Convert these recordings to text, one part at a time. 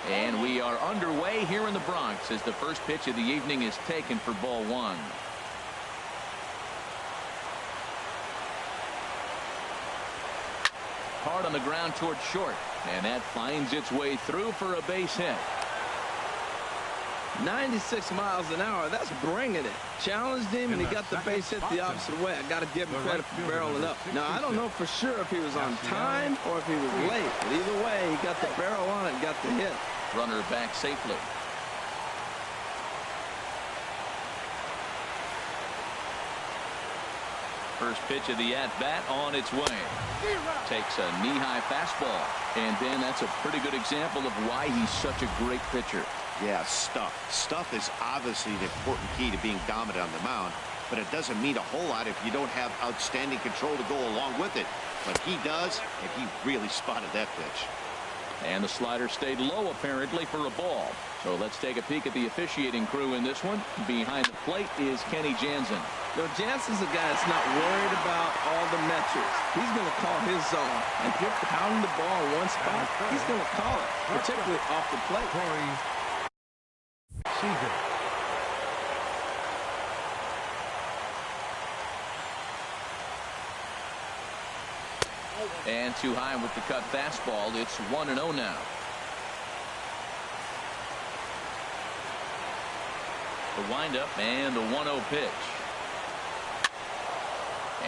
And we are underway here in the Bronx as the first pitch of the evening is taken for ball one. Hard on the ground towards short, and that finds its way through for a base hit. 96 miles an hour. That's bringing it. Challenged him, and he got the base hit the opposite way. I got to give him credit for barreling up. Now, I don't know for sure if he was on time or if he was late, but either way, he got the barrel on it and got the hit. Runner back safely. First pitch of the at-bat on its way. Takes a knee-high fastball. And, Dan, that's a pretty good example of why he's such a great pitcher. Yeah, stuff. Stuff is obviously the important key to being dominant on the mound, but it doesn't mean a whole lot if you don't have outstanding control to go along with it. But he does, and he really spotted that pitch. And the slider stayed low, apparently, for a ball. So let's take a peek at the officiating crew in this one. Behind the plate is Kenny Jansen. You know, Jansen's a guy that's not worried about all the metrics. He's going to call his zone. And if you're pounding the ball in one spot, he's going to call it, particularly off the plate. And too high with the cut fastball. It's 1-0 now. The windup and the 1-0 pitch.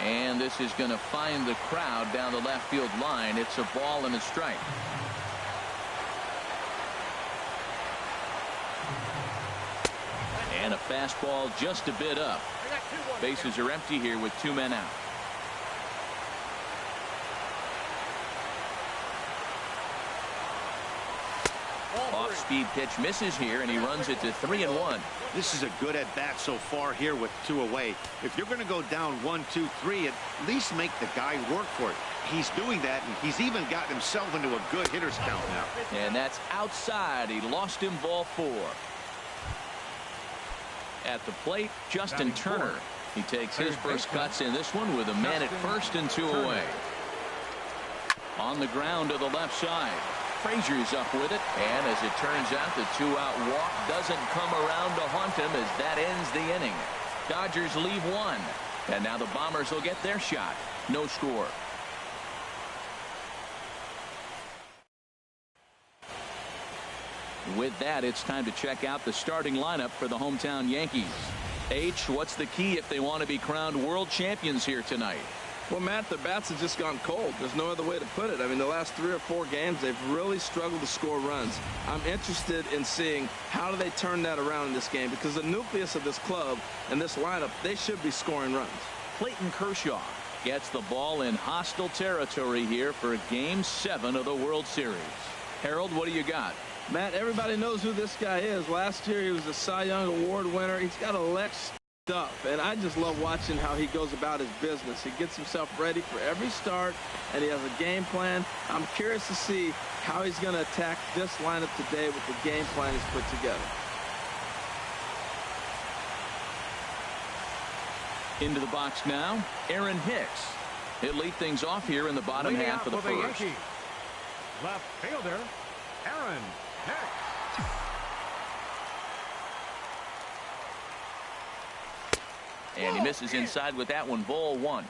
And this is going to find the crowd down the left field line. It's a ball and a strike. And a fastball just a bit up. Bases are empty here with 2 men out. Off-speed pitch misses here, and he runs it to 3-1. This is a good at-bat so far here with 2 away. If you're going to go down 1, 2, 3, at least make the guy work for it. He's doing that, and he's even gotten himself into a good hitter's count now. And that's outside. He lost him ball 4. At the plate, Justin Turner. He takes his first cuts in this one with a man at first and 2 away. On the ground to the left side. Frazier's up with it, and as it turns out, the 2-out walk doesn't come around to haunt him as that ends the inning. Dodgers leave 1, and now the Bombers will get their shot. No score. With that, it's time to check out the starting lineup for the hometown Yankees. H, what's the key if they want to be crowned world champions here tonight? Well, Matt, the bats have just gone cold. There's no other way to put it. I mean, the last 3 or 4 games, they've really struggled to score runs. I'm interested in seeing how do they turn that around in this game, because the nucleus of this club and this lineup, they should be scoring runs. Clayton Kershaw gets the ball in hostile territory here for Game 7 of the World Series. Harold, what do you got? Matt, everybody knows who this guy is. Last year, he was a Cy Young Award winner. He's got a Lex stuff, and I just love watching how he goes about his business. He gets himself ready for every start, and he has a game plan. I'm curious to see how he's going to attack this lineup today with the game plan he's put together. Into the box now, Aaron Hicks. He'll lead things off here in the bottom half of the first. Left fielder, Aaron Hicks. And he misses inside with that one. Ball 1.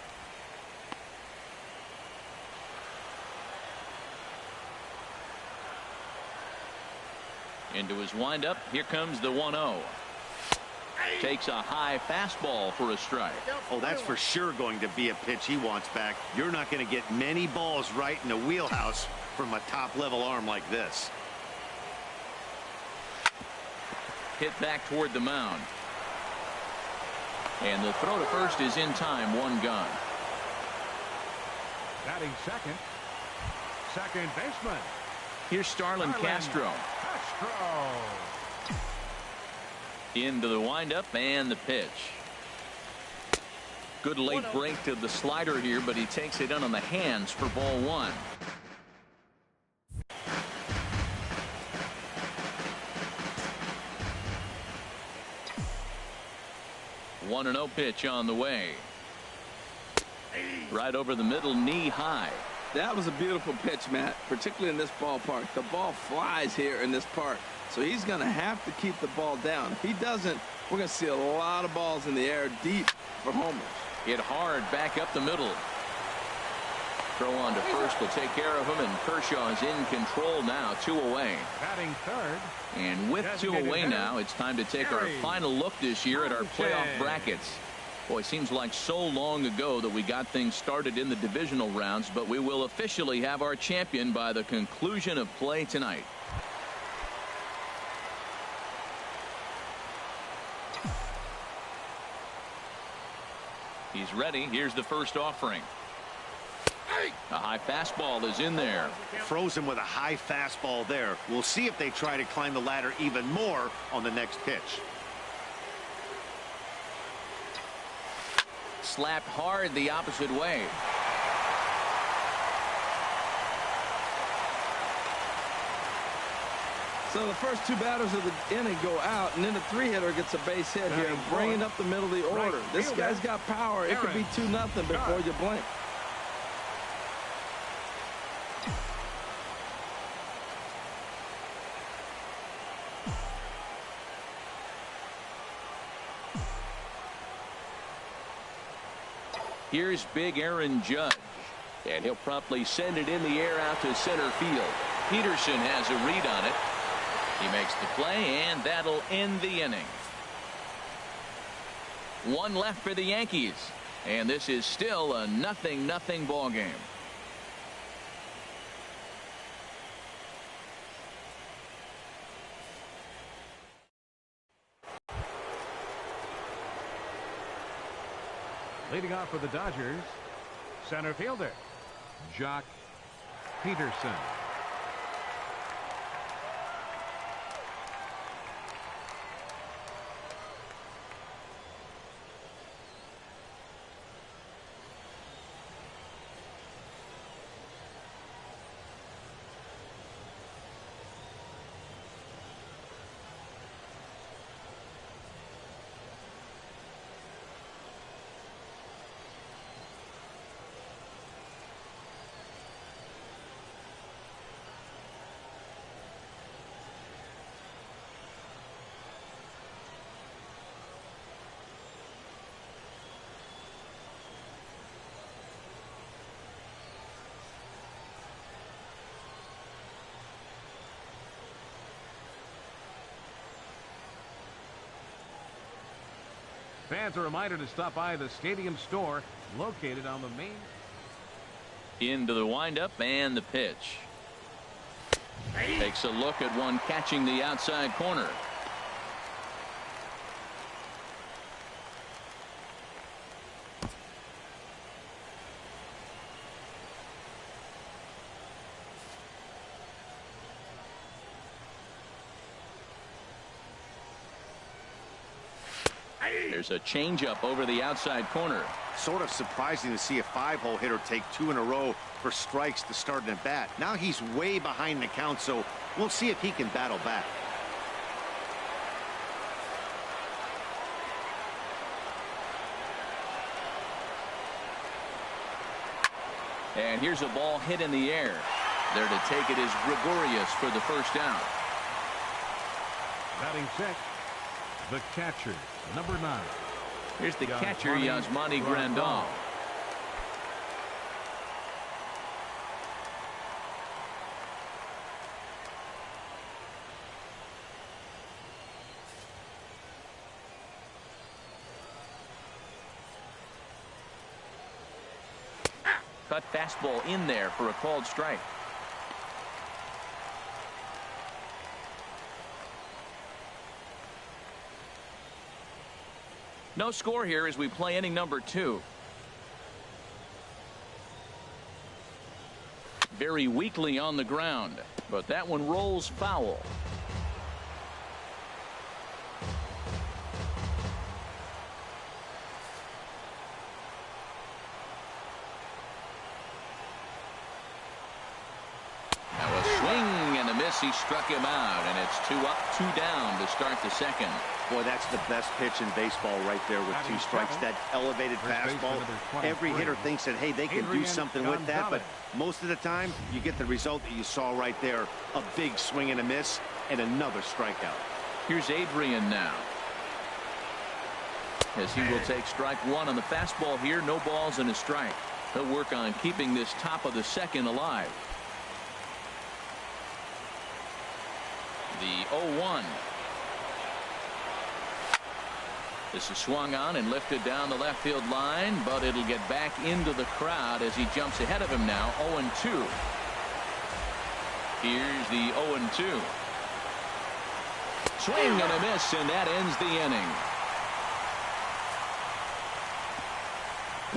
Into his windup. Here comes the 1-0. Takes a high fastball for a strike. Oh, that's for sure going to be a pitch he wants back. You're not going to get many balls right in the wheelhouse from a top-level arm like this. Hit back toward the mound. And the throw to first is in time. 1 gone. Batting second baseman. Here's Starlin Castro. Into the windup and the pitch. Good late break to the slider here, but he takes it in on the hands for ball 1. 1-0 pitch on the way. Right over the middle, knee high. That was a beautiful pitch, Matt, particularly in this ballpark. The ball flies here in this park, so he's going to have to keep the ball down. If he doesn't, we're going to see a lot of balls in the air deep for homers. Hit hard back up the middle. Throw on to first will take care of him, and Kershaw is in control now, 2 away. Batting third. And with 2 away now, it's time to take our final look this year at our playoff brackets. Boy, it seems like so long ago that we got things started in the divisional rounds, but we will officially have our champion by the conclusion of play tonight. He's ready. Here's the first offering. A high fastball is in there. Froze him with a high fastball there. We'll see if they try to climb the ladder even more on the next pitch. Slapped hard the opposite way. So the first 2 batters of the inning go out, and then the 3-hitter gets a base hit here, bringing up the middle of the order. This guy's got power. It could be 2-0 before you blink. Here's big Aaron Judge, and he'll promptly send it in the air out to center field. Peterson has a read on it. He makes the play, and that'll end the inning. 1 left for the Yankees, and this is still a 0-0 ball game. Leading off for the Dodgers, center fielder, Jock Peterson. Fans, a reminder to stop by the stadium store located on the main. Into the windup and the pitch. Takes a look at one catching the outside corner. There's a changeup over the outside corner. Sort of surprising to see a 5-hole hitter take 2 in a row for strikes to start an at bat. Now he's way behind the count, so we'll see if he can battle back. And here's a ball hit in the air. There to take it is Gregorius for the first down. Batting 6th, the catcher, number 9. Here's the catcher, Yasmani Grandal. Cut fastball in there for a called strike. No score here as we play inning number 2. Very weakly on the ground, but that one rolls foul. Now a swing and a miss. He struck him out, and it's 2 up, 2 down to start the second. Boy, that's the best pitch in baseball right there with 2 strikes. That elevated fastball. Every hitter thinks that, hey, they can do something with that, but most of the time, you get the result that you saw right there. A big swing and a miss, and another strikeout. Here's Adrian now, as he will take strike 1 on the fastball here. No balls and a strike. He'll work on keeping this top of the second alive. The 0-1. This is swung on and lifted down the left field line, but it'll get back into the crowd as he jumps ahead of him now. 0-2. Here's the 0-2. Swing and a miss, and that ends the inning.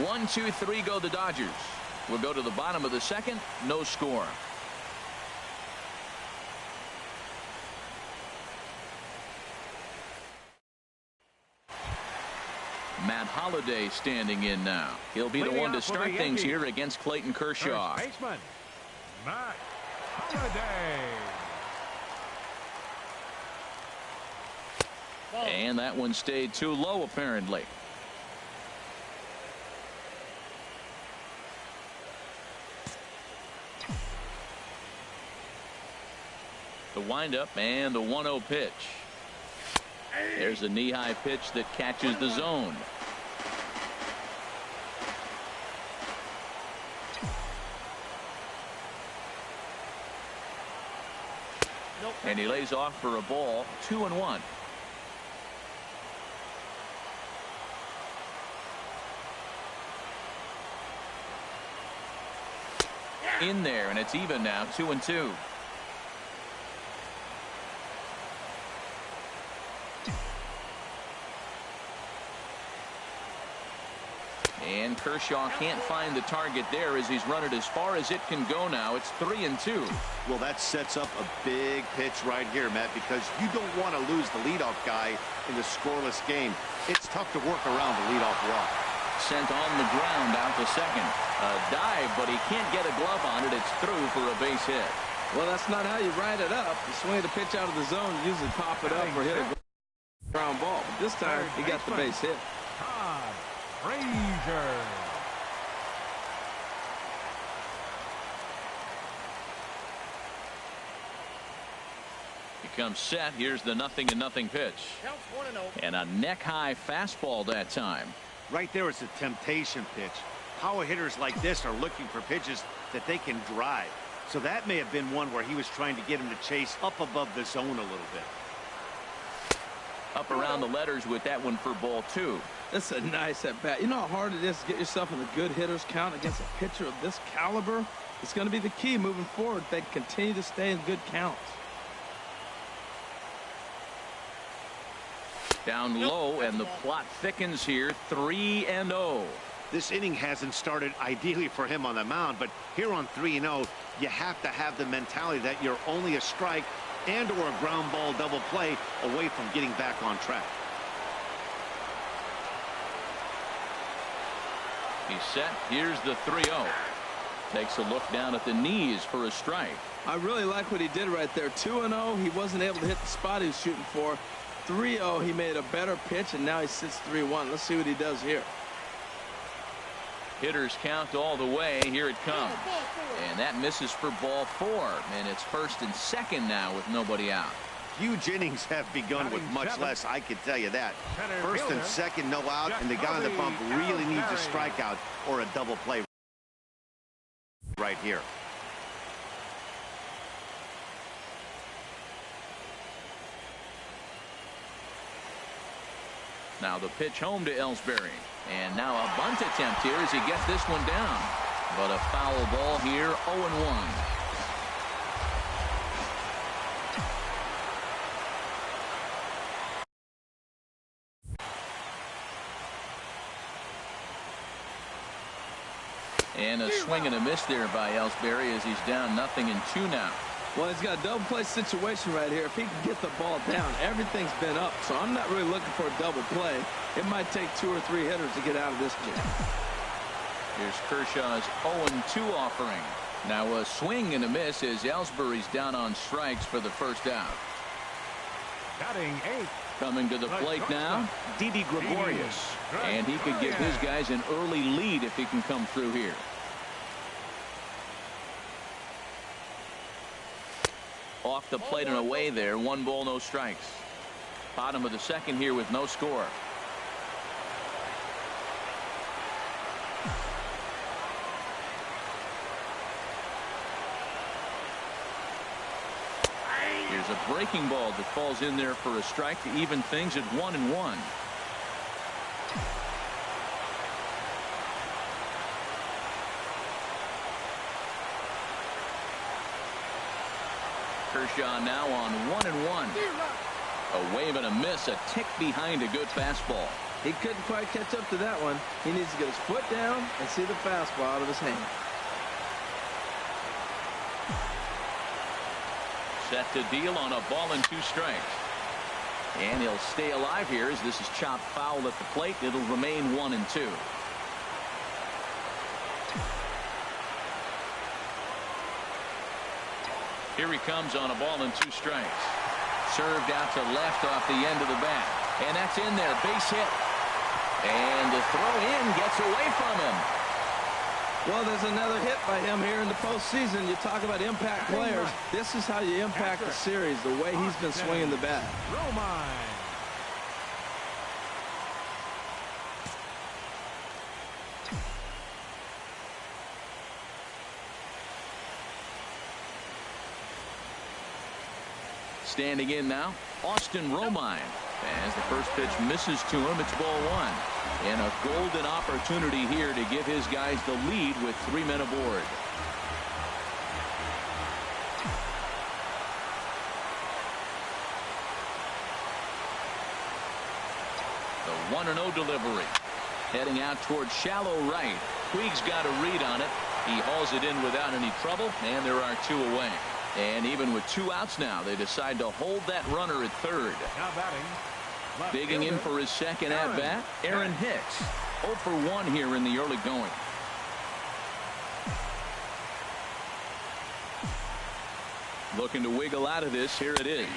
1, 2, 3 go the Dodgers. We'll go to the bottom of the second. No score. Matt Holliday standing in now. He'll be the one to start things here against Clayton Kershaw. First baseman, Matt Holliday. And that one stayed too low, apparently. The windup and the 1-0 pitch. There's a knee-high pitch that catches the zone. And he lays off for a ball. 2-1. In there, and it's even now. 2-2. And Kershaw can't find the target there as he's run it as far as it can go now. It's 3-2. Well, that sets up a big pitch right here, Matt, because you don't want to lose the leadoff guy in the scoreless game. It's tough to work around the leadoff walk. Sent on the ground out to second. A dive, but he can't get a glove on it. It's through for a base hit. Well, that's not how you ride it up. You swing the pitch out of the zone, usually pop it up or hit a ground ball. But this time, he got the base hit. Frazier. He comes set. Here's the 0-0 pitch. And a neck-high fastball that time. Right there is a temptation pitch. Power hitters like this are looking for pitches that they can drive. So that may have been one where he was trying to get him to chase up above the zone a little bit. Up around the letters with that one for ball 2. That's a nice at-bat. You know how hard it is to get yourself in the good hitters count against a pitcher of this caliber? It's going to be the key moving forward. They continue to stay in good counts. Down low, and the plot thickens here. 3-0. This inning hasn't started ideally for him on the mound, but here on 3-0, you have to have the mentality that you're only a strike and or a ground ball double play away from getting back on track. He's set. Here's the 3-0. Takes a look down at the knees for a strike. I really like what he did right there. 2-0, he wasn't able to hit the spot he was shooting for. 3-0, he made a better pitch, and now he sits 3-1. Let's see what he does here. Hitters count all the way. Here it comes. And that misses for ball 4. And it's first and second now with nobody out. Huge innings have begun with much less, I can tell you that. First and second, no out, and the guy on the bump really needs a strikeout or a double play right here. Now the pitch home to Ellsbury. And now a bunt attempt here as he gets this one down. But a foul ball here, 0-1. And a swing and a miss there by Ellsbury as he's down 0-2 now. Well, he's got a double play situation right here. If he can get the ball down, everything's been up. So I'm not really looking for a double play. It might take 2 or 3 hitters to get out of this jam. Here's Kershaw's 0-2 offering. Now a swing and a miss as Ellsbury's down on strikes for the first out. Batting eighth. Coming to the plate now, Didi Gregorius. And he could give his guys an early lead if he can come through here. Off the plate and away there. 1 ball, no strikes. Bottom of the second here with no score. Here's a breaking ball that falls in there for a strike to even things at 1-1. Kershaw now on 1-1. A wave and a miss, a tick behind a good fastball. He couldn't quite catch up to that one. He needs to get his foot down and see the fastball out of his hand. Set to deal on a ball and 2 strikes. And he'll stay alive here as this is chopped foul at the plate. It'll remain 1-2. Here he comes on a ball and 2 strikes. Served out to left off the end of the bat. And that's in there. Base hit. And the throw in gets away from him. Well, there's another hit by him here in the postseason. You talk about impact players. This is how you impact the series, the way he's been swinging the bat. Standing in now, Austin Romine. As the first pitch misses to him, it's ball 1. And a golden opportunity here to give his guys the lead with 3 men aboard. The 1-0 delivery. Heading out towards shallow right. Puig's got a read on it. He hauls it in without any trouble, and there are 2 away. And even with 2 outs now, they decide to hold that runner at third. Now batting. Digging in for his second at-bat, Aaron Hicks. 0 for 1 here in the early going. Looking to wiggle out of this. Here it is.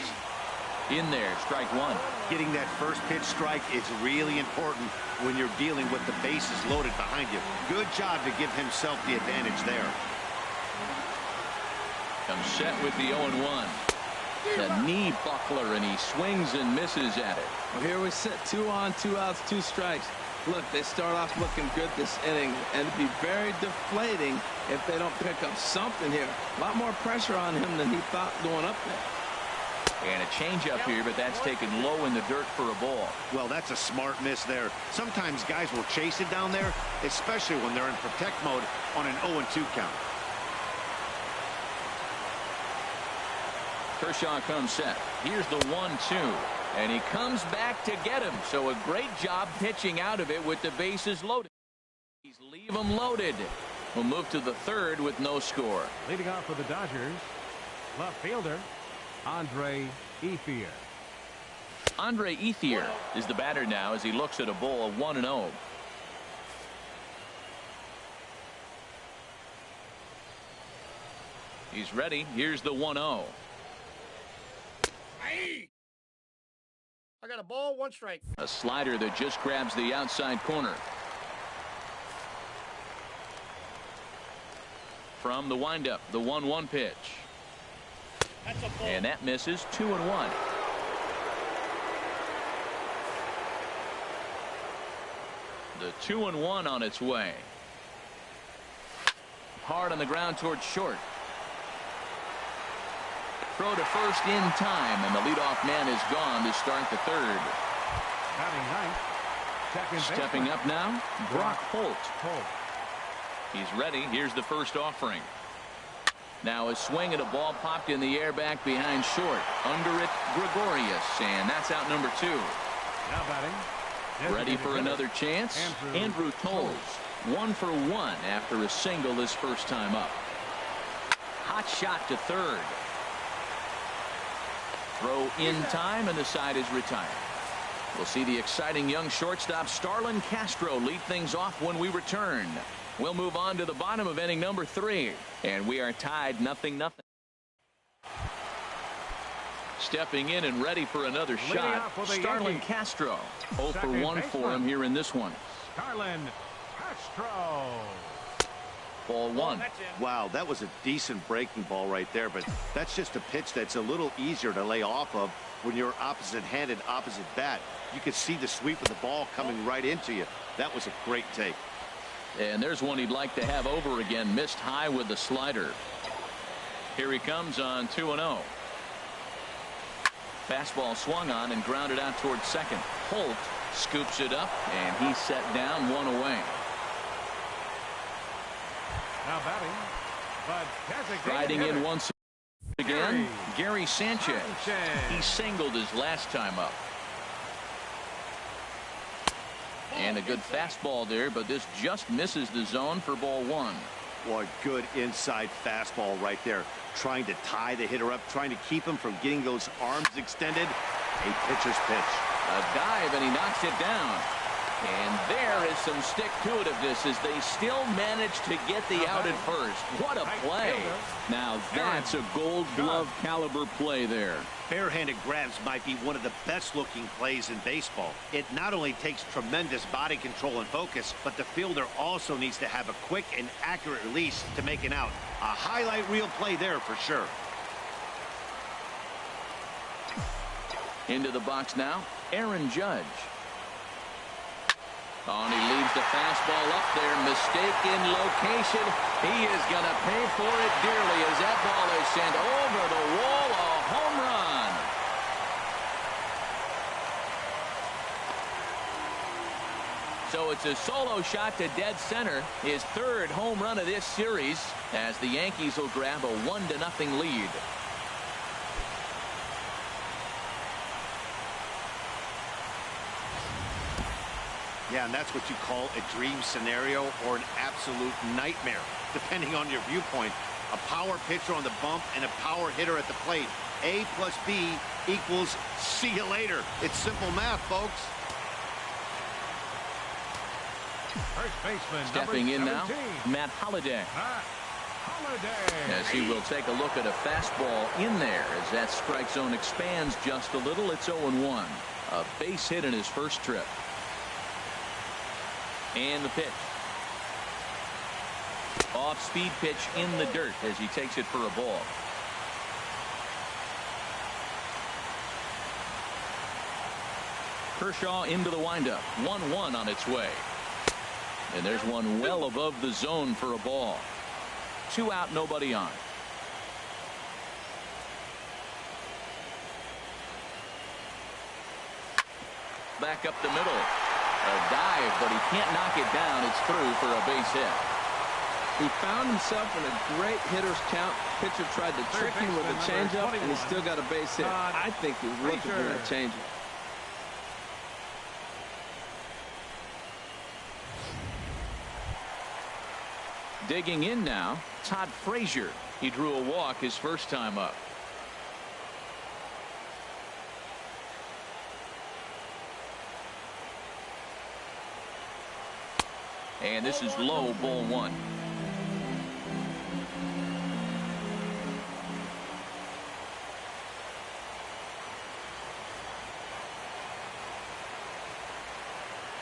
In there, strike 1. Getting that first pitch strike is really important when you're dealing with the bases loaded behind you. Good job to give himself the advantage there. Comes set with the 0-1. The knee buckler, and he swings and misses at it. Well, here we sit, 2 on, 2 outs, 2 strikes. Look, they start off looking good this inning, and it'd be very deflating if they don't pick up something here. A lot more pressure on him than he thought going up there. And a changeup here, but that's taken low in the dirt for a ball. Well, that's a smart miss there. Sometimes guys will chase it down there, especially when they're in protect mode on an 0-2 count. Kershaw comes set. Here's the 1-2. And he comes back to get him. So a great job pitching out of it with the bases loaded. He's leave them loaded. We'll move to the third with no score. Leading off for the Dodgers, left fielder, Andre Ethier. Andre Ethier is the batter now as he looks at a ball of 1-0. He's ready. Here's the 1-0. I got a ball, 1 strike. A slider that just grabs the outside corner. From the windup, the 1-1 pitch. That's a ball. And that misses. 2-1. The 2-1 on its way. Hard on the ground towards short. Throw to first in time, and the leadoff man is gone to start the third. Batting ninth, second Stepping baseman, up now, Brock Holt. Holt. He's ready. Here's the first offering. Now a swing at a ball popped in the air back behind short. Under it, Gregorius, and that's out number 2. Now batting. Ready for another chance? Andrew Toles. 1 for 1 after a single his first time up. Hot shot to third. Throw in time, and the side is retired. We'll see the exciting young shortstop Starlin Castro lead things off when we return. We'll move on to the bottom of inning number 3. And we are tied 0-0. Stepping in and ready for another shot, Starlin Castro. 0 for 1 for him here in this one. Starlin Castro. Ball 1. Wow, that was a decent breaking ball right there, but that's just a pitch that's a little easier to lay off of when you're opposite-handed, opposite bat. You could see the sweep of the ball coming right into you. That was a great take. And there's one he'd like to have over again. Missed high with the slider. Here he comes on 2-0. Fastball swung on and grounded out towards second. Holt scoops it up, and he's set down, 1 away. Now batting, but riding in once again, Gary Sanchez. He singled his last time up. And a good fastball there, but this just misses the zone for ball 1. Boy, good inside fastball right there. Trying to tie the hitter up, trying to keep him from getting those arms extended. A pitcher's pitch. A dive, and he knocks it down. And there is some stick-to-itiveness as they still manage to get the out at first. What a play. Now that's a gold glove caliber play there. Barehanded grabs might be one of the best looking plays in baseball. It not only takes tremendous body control and focus, but the fielder also needs to have a quick and accurate release to make an out. A highlight reel play there for sure. Into the box now, Aaron Judge. Oh, and he leaves the fastball up there. Mistake in location. He is going to pay for it dearly as that ball is sent over the wall. A home run. So it's a solo shot to dead center. His 3rd home run of this series as the Yankees will grab a 1-0 lead. Yeah, and that's what you call a dream scenario or an absolute nightmare, depending on your viewpoint. A power pitcher on the bump and a power hitter at the plate. A plus B equals see you later. It's simple math, folks. First baseman stepping in now, Matt Holliday. As he will take a look at a fastball in there as that strike zone expands just a little. It's 0-1. A base hit in his first trip. And the pitch. Off-speed pitch in the dirt as he takes it for a ball. Kershaw into the windup. 1-1 on its way. And there's one well above the zone for a ball. 2 out, nobody on. Back up the middle. A dive, but he can't knock it down. It's through for a base hit. He found himself in a great hitter's count. Pitcher tried to trick him with a changeup, and he still got a base hit. I think he was looking for that changeup. Digging in now, Todd Frazier. He drew a walk his first time up. And this is low, ball 1.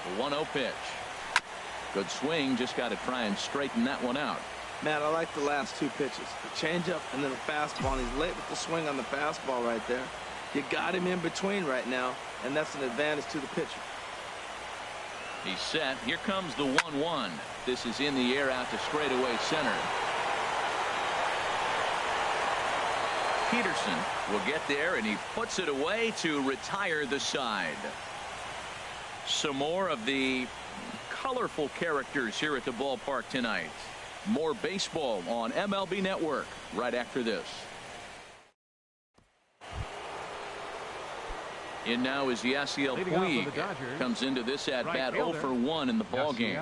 The 1-0 pitch. Good swing, just got to try and straighten that one out. Matt, I like the last 2 pitches. The changeup and then the fastball. And he's late with the swing on the fastball right there. You got him in between right now, and that's an advantage to the pitcher. He's set. Here comes the 1-1. This is in the air out to straightaway center. Peterson will get there, and he puts it away to retire the side. Some more of the colorful characters here at the ballpark tonight. More baseball on MLB Network right after this. In now is Yasiel Puig. Comes into this at bat 0 for 1 in the ball game.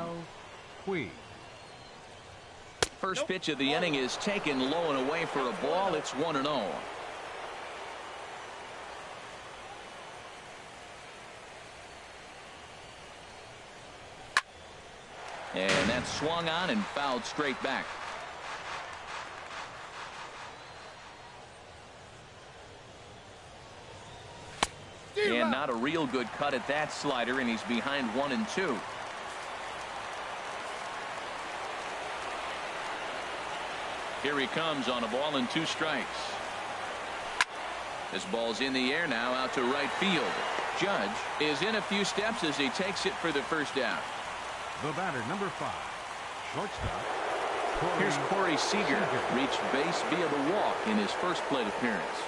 First pitch of the inning is taken low and away for a ball. It's 1-0. And that's swung on and fouled straight back. And not a real good cut at that slider, and he's behind 1-2. Here he comes on a ball and 2 strikes. This ball's in the air now out to right field. Judge is in a few steps as he takes it for the first down. The batter, number 5, shortstop. Here's Corey Seager. Reached base via the walk in his first plate appearance.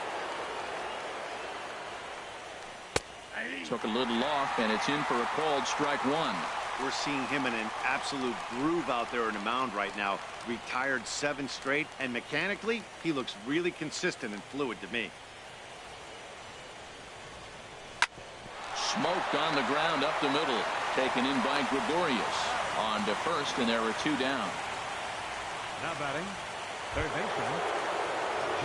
Took a little off, and it's in for a called strike 1. We're seeing him in an absolute groove out there on the mound right now. Retired 7 straight, and mechanically, he looks really consistent and fluid to me. Smoked on the ground up the middle. Taken in by Gregorius. On to first, and there are 2 down. Now batting, third baseman.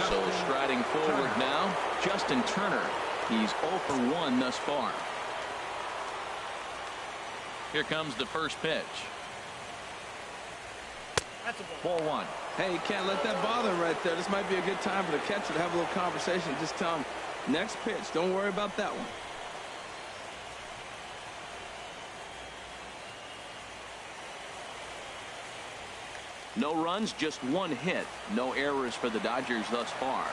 So striding forward now, Justin Turner. He's 0 for 1 thus far. Here comes the first pitch. That's a ball. Ball 1. Hey, you can't let that bother him right there. This might be a good time for the catcher to have a little conversation. Just tell him, next pitch, don't worry about that one. No runs, just 1 hit. No errors for the Dodgers thus far.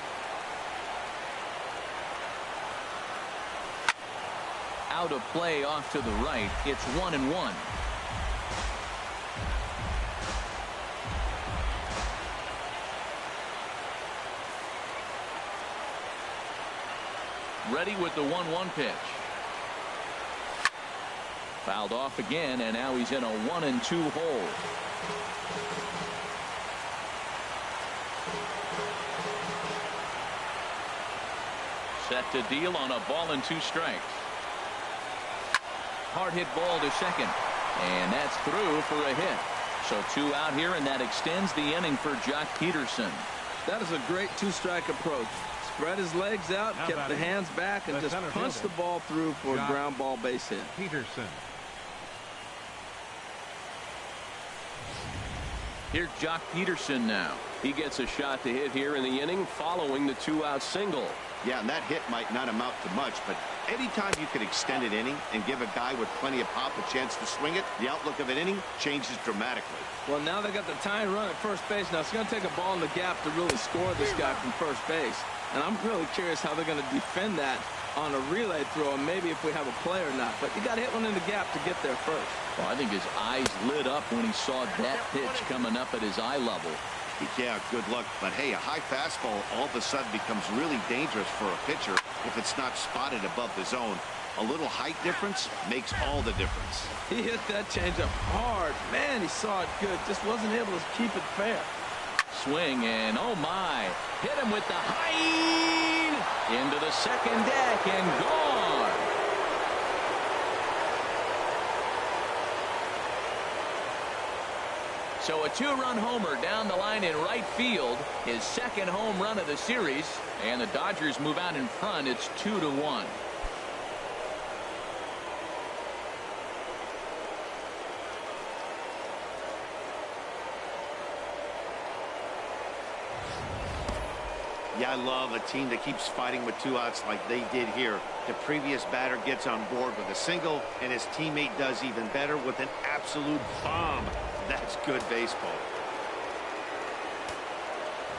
Out of play off to the right. It's 1-1. Ready with the 1-1 pitch. Fouled off again, and now he's in a 1-2 hole. Set to deal on a ball and 2 strikes. Hard hit ball to second, and that's through for a hit. So 2 out here, and that extends the inning for Jock Peterson. That is a great 2-strike approach. Spread his legs out, kept the hands back, and just punched the ball through for a ground ball base hit. Peterson. Here's Jock Peterson now. He gets a shot to hit here in the inning following the 2-out single. Yeah, and that hit might not amount to much, but anytime you can extend an inning and give a guy with plenty of pop a chance to swing it, the outlook of an inning changes dramatically. Well, now they got the tying run at first base. Now it's going to take a ball in the gap to really score this guy from first base. And I'm really curious how they're going to defend that on a relay throw, and maybe if we have a play or not. But you got to hit one in the gap to get there first. Well, I think his eyes lit up when he saw that pitch coming up at his eye level. Yeah, good luck. But hey, a high fastball all of a sudden becomes really dangerous for a pitcher if it's not spotted above the zone. A little height difference makes all the difference. He hit that changeup hard. Man, he saw it good. Just wasn't able to keep it fair. Swing, and oh my. Hit him with the height. Into the second deck and gone. So a 2-run homer down the line in right field, his second home run of the series, and the Dodgers move out in front. It's 2-1. Yeah, I love a team that keeps fighting with 2 outs like they did here. The previous batter gets on board with a single, and his teammate does even better with an absolute bomb. That's good baseball.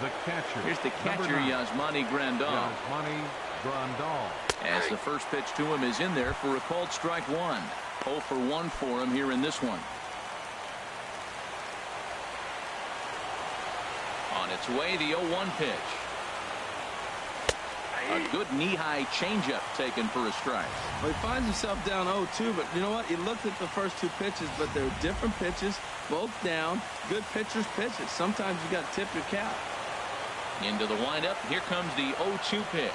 The catcher. Here's the catcher, Yasmani Grandal. Yasmani Grandal. As the first pitch to him is in there for a called strike 1. 0 for 1 for him here in this one. On its way, the 0-1 pitch. A good knee-high changeup taken for a strike. Well, he finds himself down 0-2, but you know what? He looked at the first 2 pitches, but they're different pitches, both down. Good pitchers pitches. Sometimes you got to tip your cap. Into the windup. Here comes the 0-2 pitch.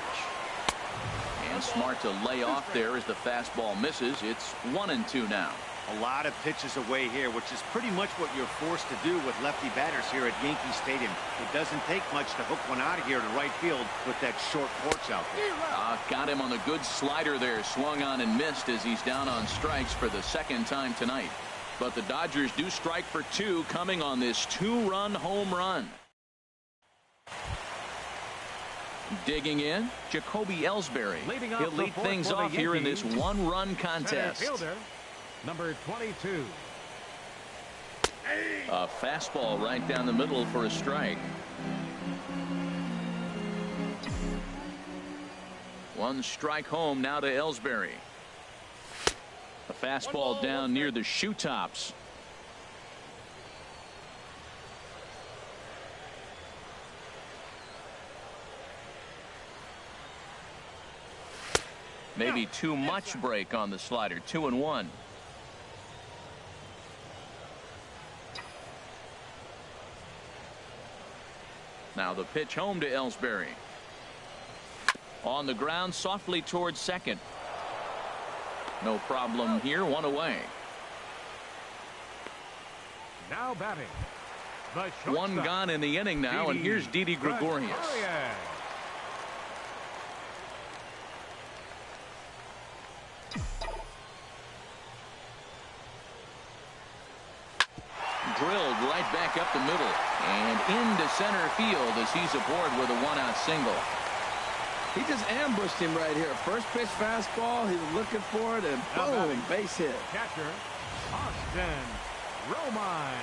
And smart to lay off there as the fastball misses. It's 1-2 now. A lot of pitches away here, which is pretty much what you're forced to do with lefty batters here at Yankee Stadium. It doesn't take much to hook one out of here to right field with that short porch out there. Got him on the good slider there. Swung on and missed as he's down on strikes for the second time tonight. But the Dodgers do strike for 2 coming on this 2-run home run. Digging in, Jacoby Ellsbury. He'll lead things off here in this 1-run contest. Center fielder, number 22. A fastball right down the middle for a strike. 1 strike home now to Ellsbury. A fastball down near the shoe tops. Maybe too much break on the slider. 2-1. Now the pitch home to Ellsbury. On the ground softly towards second. No problem here. 1 away. Now batting. The 1 gone in the inning now, and here's Didi Gregorius. Drilled right back up the middle and into center field as he's aboard with a 1-out single. He just ambushed him right here. First pitch fastball. He was looking for it, and boom, base hit. Catcher, Austin Romine.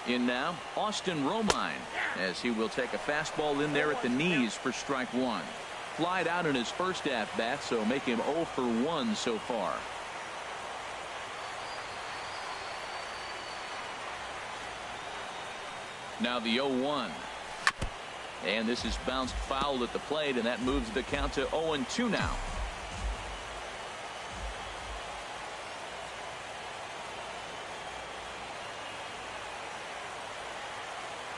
In now, Austin Romine, as he will take a fastball in there at the knees for strike 1. Flied out in his first at-bat, so make him 0 for 1 so far. Now the 0-1. And this is bounced foul at the plate, and that moves the count to 0-2 now.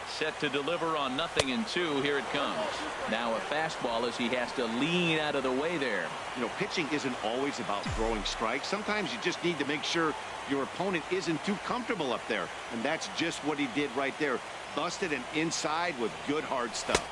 Set to deliver on 0-2. Here it comes. Now a fastball as he has to lean out of the way there. You know, pitching isn't always about throwing strikes. Sometimes you just need to make sure your opponent isn't too comfortable up there. And that's just what he did right there. Busted and inside with good hard stuff.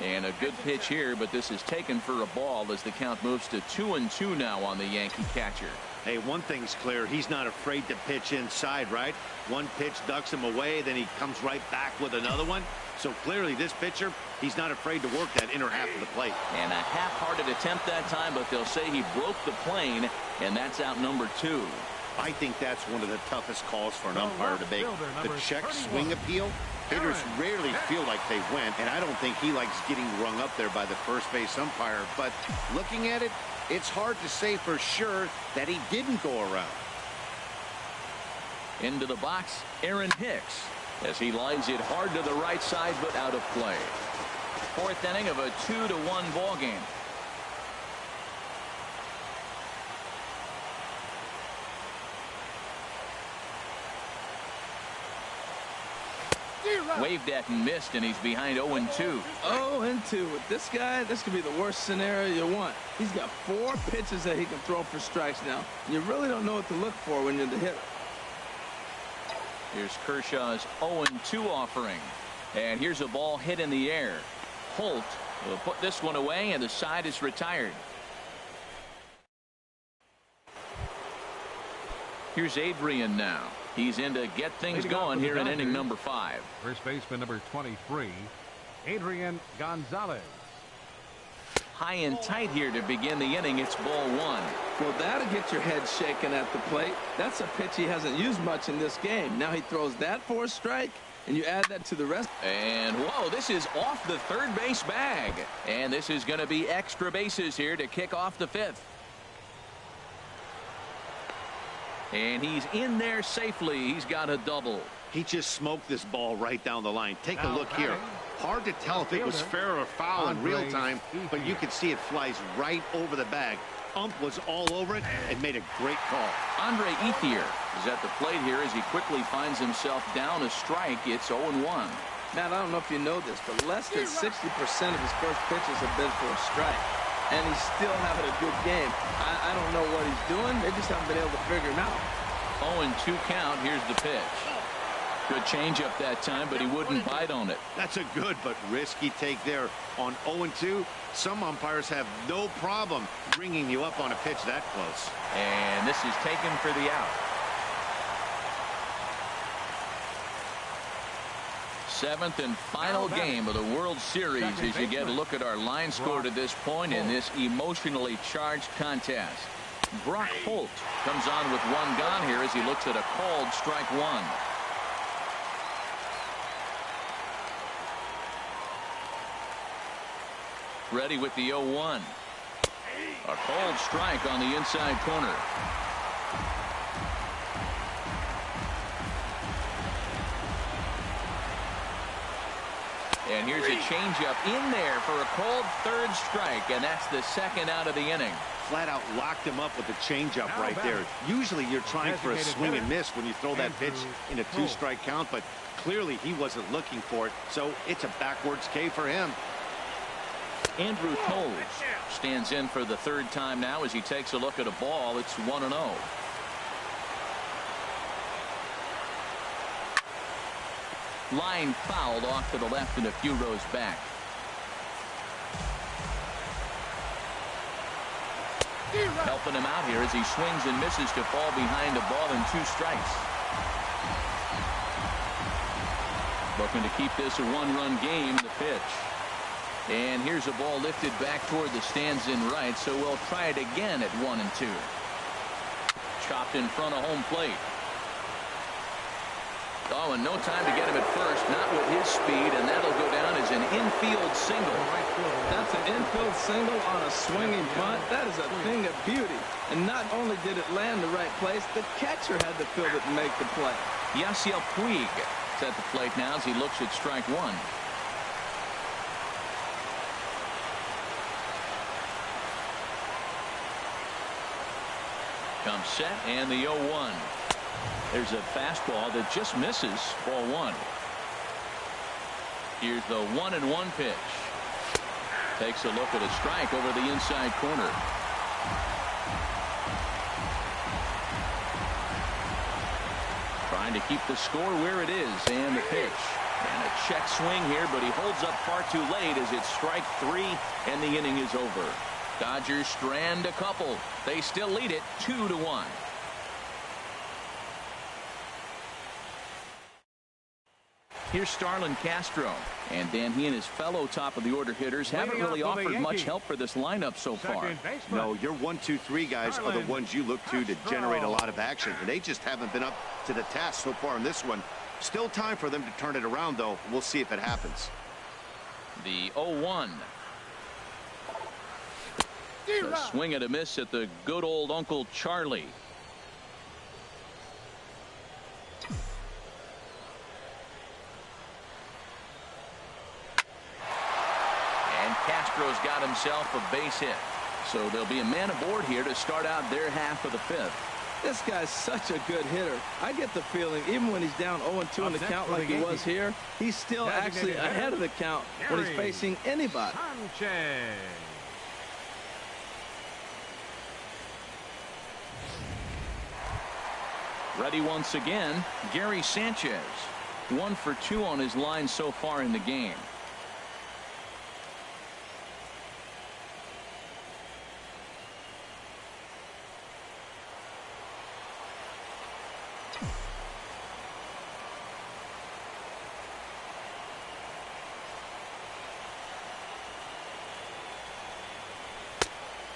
And a good pitch here, but this is taken for a ball as the count moves to 2-2 now on the Yankee catcher. Hey, one thing's clear. He's not afraid to pitch inside, right? One pitch ducks him away, then he comes right back with another one. So clearly this pitcher, he's not afraid to work that inner half of the plate. And a half-hearted attempt that time, but they'll say he broke the plane, and that's out number 2. I think that's one of the toughest calls for an umpire to make. The check swing appeal. Hitters rarely feel like they went, and I don't think he likes getting rung up there by the first base umpire. But looking at it, it's hard to say for sure that he didn't go around. Into the box, Aaron Hicks, as he lines it hard to the right side, but out of play. 4th inning of a 2-1 ball game. Waved at and missed, and he's behind 0-2. 0-2. With this guy, this could be the worst scenario you want. He's got 4 pitches that he can throw for strikes now. You really don't know what to look for when you're the hitter. Here's Kershaw's 0-2 offering. And here's a ball hit in the air. Holt will put this one away, and the side is retired. Here's Adrian now. He's in to get things going here in inning number 5. First baseman number 23, Adrian Gonzalez. High and tight here to begin the inning. It's ball 1. Well, that'll get your head shaken at the plate. That's a pitch he hasn't used much in this game. Now he throws that for a strike, and you add that to the rest. And whoa, this is off the third base bag. And this is going to be extra bases here to kick off the 5th. And he's in there safely. He's got a double. He just smoked this ball right down the line. Take a look here. Hard to tell if it was fair or foul in real time, but you can see it flies right over the bag. Ump was all over it and made a great call. Andre Ethier is at the plate here as he quickly finds himself down a strike. It's 0-1. Matt, I don't know if you know this, but less than 60% of his first pitches have been for a strike. And he's still having a good game. I don't know what he's doing. They just haven't been able to figure him out. 0-2 count. Here's the pitch. Good changeup that time, but he wouldn't bite on it. That's a good but risky take there. On 0-2, some umpires have no problem bringing you up on a pitch that close. And this is taken for the out. Seventh and final game of the World Series as you get a look at our line score to this point in this emotionally charged contest. Brock Holt comes on with one gone here as he looks at a called strike one. Ready with the 0-1. A cold strike on the inside corner. And here's a changeup in there for a called third strike, and that's the second out of the inning. Flat out locked him up with a changeup right there. Usually you're trying for a swing and miss when you throw that pitch in a two-strike count, but clearly he wasn't looking for it, so it's a backwards K for him. Andrew Toles stands in for the third time now as he takes a look at a ball. It's 1-0. Line fouled off to the left and a few rows back. Helping him out here as he swings and misses to fall behind a ball and 2 strikes. Looking to keep this a one-run game. The pitch. And here's a ball lifted back toward the stands in right, so we'll try it again at 1-2. Chopped in front of home plate. Oh, and no time to get him at first, not with his speed, and that'll go down as an infield single. That's an infield single on a swinging bunt. That is a thing of beauty. And not only did it land the right place, the catcher had to field it and make the play. Yasiel Puig is at the plate now as he looks at strike one. Comes set and the 0-1. There's a fastball that just misses. Ball one. Here's the 1-1 pitch. Takes a look at a strike over the inside corner. Trying to keep the score where it is, and the pitch. And a check swing here, but he holds up far too late as it's strike 3 and the inning is over. Dodgers strand a couple. They still lead it 2-1. Here's Starlin Castro, and Dan, he and his fellow top of the order hitters haven't really offered much help for this lineup so far. No, your 1, 2, 3 guys are the ones you look to generate a lot of action, and they just haven't been up to the task so far in this one. Still time for them to turn it around, though. We'll see if it happens. The 0-1. A swing and a miss at the good old Uncle Charlie. And Castro's got himself a base hit. So there'll be a man aboard here to start out their half of the 5th. This guy's such a good hitter. I get the feeling even when he's down 0-2 in the count like he was here, he's still actually ahead of the count when he's facing anybody. Ready once again, Gary Sanchez. 1 for 2 on his line so far in the game.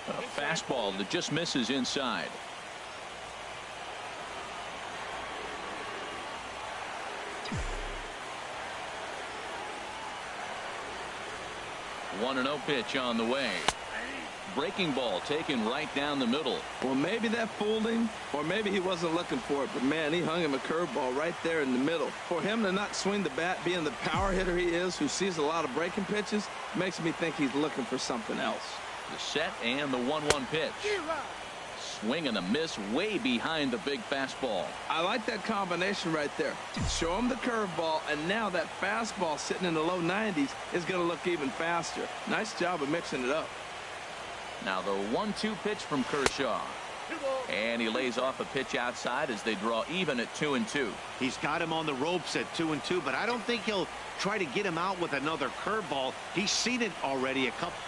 A fastball that just misses inside. One 1-0 pitch on the way. Breaking ball taken right down the middle. Well, maybe that fooled him, or maybe he wasn't looking for it, but man, he hung him a curveball right there in the middle. For him to not swing the bat, being the power hitter he is, who sees a lot of breaking pitches, makes me think he's looking for something else. The set and the 1-1 pitch. Swing and a miss way behind the big fastball. I like that combination right there. Show him the curveball, and now that fastball sitting in the low 90s is going to look even faster. Nice job of mixing it up. Now the 1-2 pitch from Kershaw. And he lays off a pitch outside as they draw even at 2-2. He's got him on the ropes at 2-2, but I don't think he'll try to get him out with another curveball. He's seen it already a couple.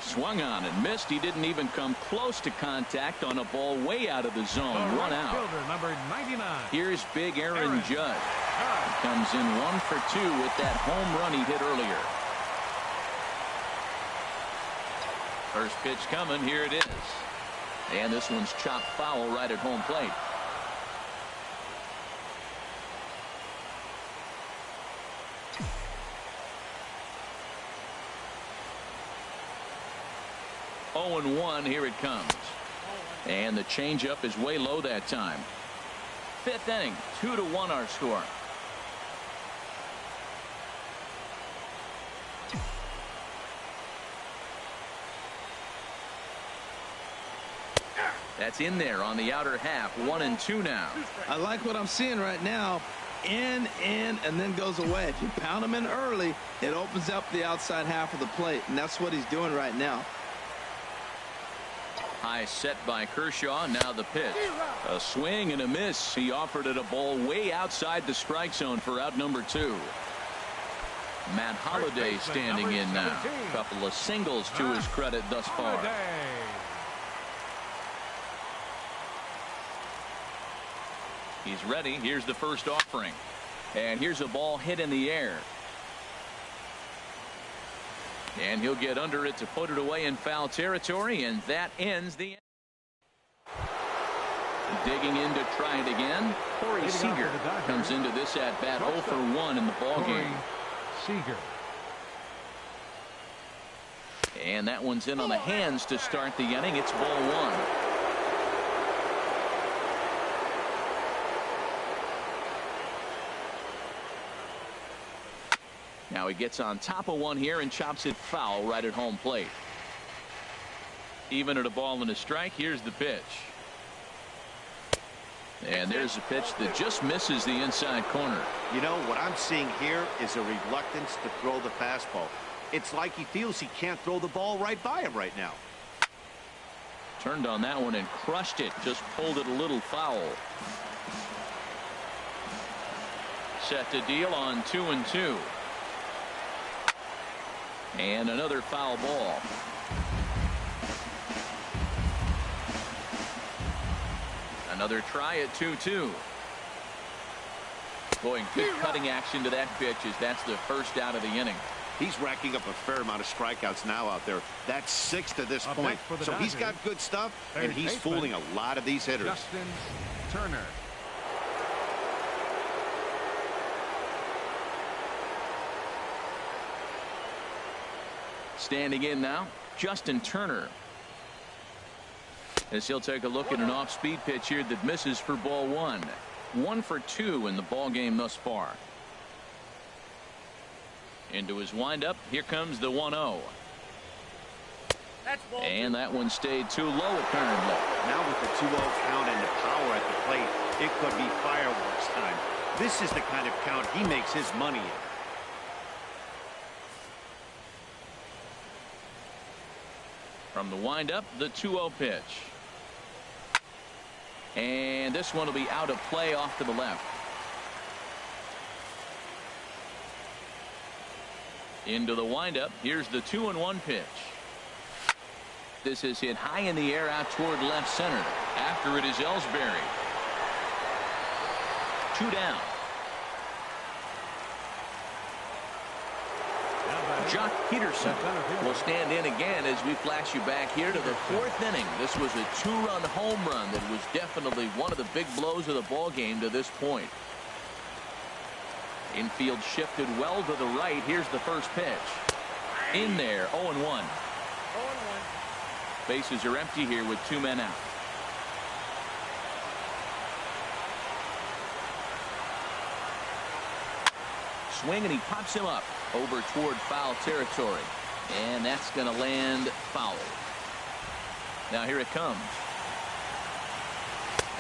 Swung on and missed. He didn't even come close to contact on a ball way out of the zone. One out. Fielder, number 99. Here's big Aaron Judge. He comes in 1 for 2 with that home run he hit earlier. First pitch coming. Here it is. And this one's chopped foul right at home plate. Oh, 0-1. Here it comes. And the changeup is way low that time. Fifth inning, 2-1 our score. That's in there on the outer half. 1-2 now. I like what I'm seeing right now. In, and then goes away. If you pound him in early, it opens up the outside half of the plate, and that's what he's doing right now. High set by Kershaw. Now the pitch. A swing and a miss. He offered it a ball way outside the strike zone for out number 2. Matt Holliday standing in now. A couple of singles to his credit thus far. He's ready. Here's the first offering. And here's a ball hit in the air. And he'll get under it to put it away in foul territory, and that ends the. Digging in to try it again. Corey Seager comes into this at bat 0 for 1 in the ball game. Seager. And that one's in on the hands to start the inning. It's ball 1. Now he gets on top of one here and chops it foul right at home plate. Even at a ball and a strike. Here's the pitch. And there's a pitch that just misses the inside corner. You know, what I'm seeing here is a reluctance to throw the fastball. It's like he feels he can't throw the ball right by him right now. Turned on that one and crushed it. Just pulled it a little foul. Set to deal on 2-2. And another foul ball. Another try at 2-2. Boy, good cutting action to that pitch as that's the first out of the inning. He's racking up a fair amount of strikeouts now out there. That's 6 to this point. So he's got good stuff, and he's fooling a lot of these hitters. Justin Turner. Standing in now, Justin Turner. As he'll take a look at an off-speed pitch here that misses for ball 1. 1 for 2 in the ball game thus far. Into his windup. Here comes the 1-0. And that one stayed too low apparently. Now with the 2-0 count and the power at the plate, it could be fireworks time. This is the kind of count he makes his money in. From the windup, the 2-0 pitch. And this one will be out of play off to the left. Into the windup. Here's the 2-1 pitch. This is hit high in the air out toward left center. After it is Ellsbury. 2 down. Jock Peterson will stand in again as we flash you back here to the 4th inning. This was a 2-run home run that was definitely one of the big blows of the ball game to this point. Infield shifted well to the right. Here's the first pitch. In there, 0-1. Bases are empty here with 2 men out. Swing and he pops him up over toward foul territory, and that's going to land foul. Now here it comes,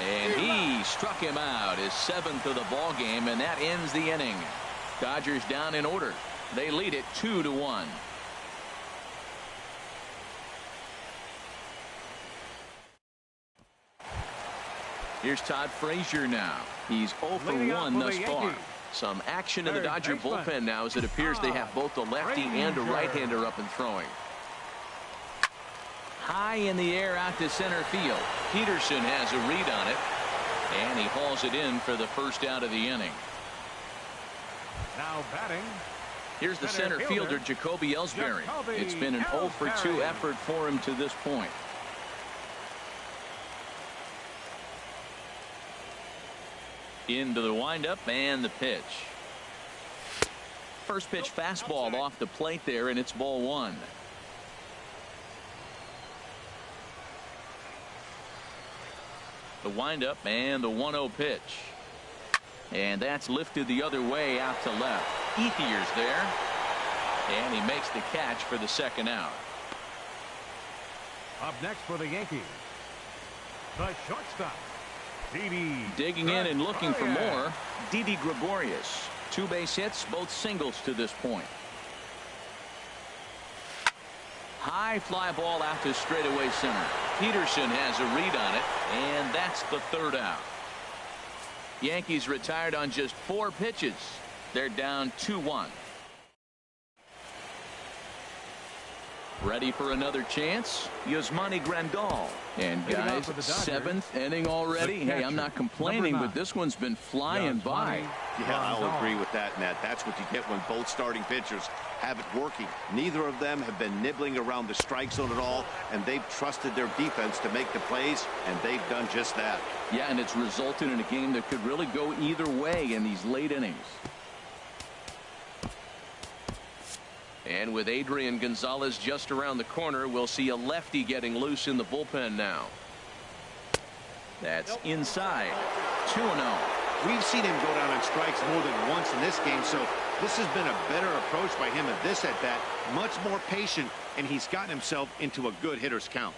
and he struck him out, his 7th of the ball game, and that ends the inning. Dodgers down in order. They lead it 2-1. Here's Todd Frazier now. He's 0 for Leading 1 off thus for the far. Yankees. Some action in the Third Dodger baseman. bullpen now, as it appears they have both a lefty and a right-hander up and throwing. High in the air out to center field. Peterson has a read on it, and he hauls it in for the first out of the inning. Now batting. Here's the center fielder, Jacoby Ellsbury. Jacoby It's been an 0 for 2 Ellsbury. effort for him to this point. Into the windup and the pitch. First pitch fastball off the plate there, and it's ball 1. The windup and the 1-0 pitch. And that's lifted the other way out to left. Ethier's there. And he makes the catch for the second out. Up next for the Yankees, the shortstop, Didi. Digging in and looking for Gregorius. more, Didi Gregorius. 2 base hits, both singles to this point. High fly ball out to straightaway center. Peterson has a read on it, and that's the third out. Yankees retired on just 4 pitches. They're down 2-1. Ready for another chance? Yasmani Grandal. And Leading off guys, for the Dodgers, 7th inning already. the Hey, I'm catcher, not complaining, number but 9. this one's been flying by. Yeah, I'll agree with that, Matt. That's what you get when both starting pitchers have it working. Neither of them have been nibbling around the strike zone at all, and they've trusted their defense to make the plays, and they've done just that. Yeah, and it's resulted in a game that could really go either way in these late innings. And with Adrian Gonzalez just around the corner, we'll see a lefty getting loose in the bullpen now. That's inside. 2-0. We've seen him go down on strikes more than once in this game, so this has been a better approach by him at this at-bat. Much more patient, and he's gotten himself into a good hitter's count.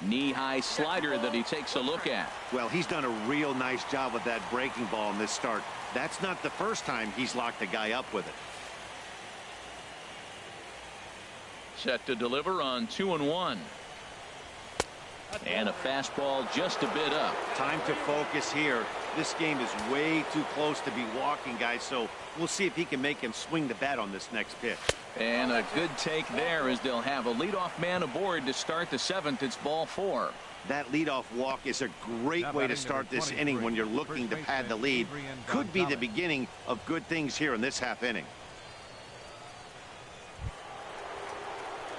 Knee-high slider that he takes a look at. Well, he's done a real nice job with that breaking ball in this start. That's not the first time he's locked a guy up with it. Set to deliver on 2-1. And a fastball just a bit up. Time to focus here. This game is way too close to be walking, guys, so we'll see if he can make him swing the bat on this next pitch. And a good take there, as they'll have a leadoff man aboard to start the 7th. It's ball 4. That leadoff walk is a great way to start this inning when you're looking to pad the lead. Could be the beginning of good things here in this half inning.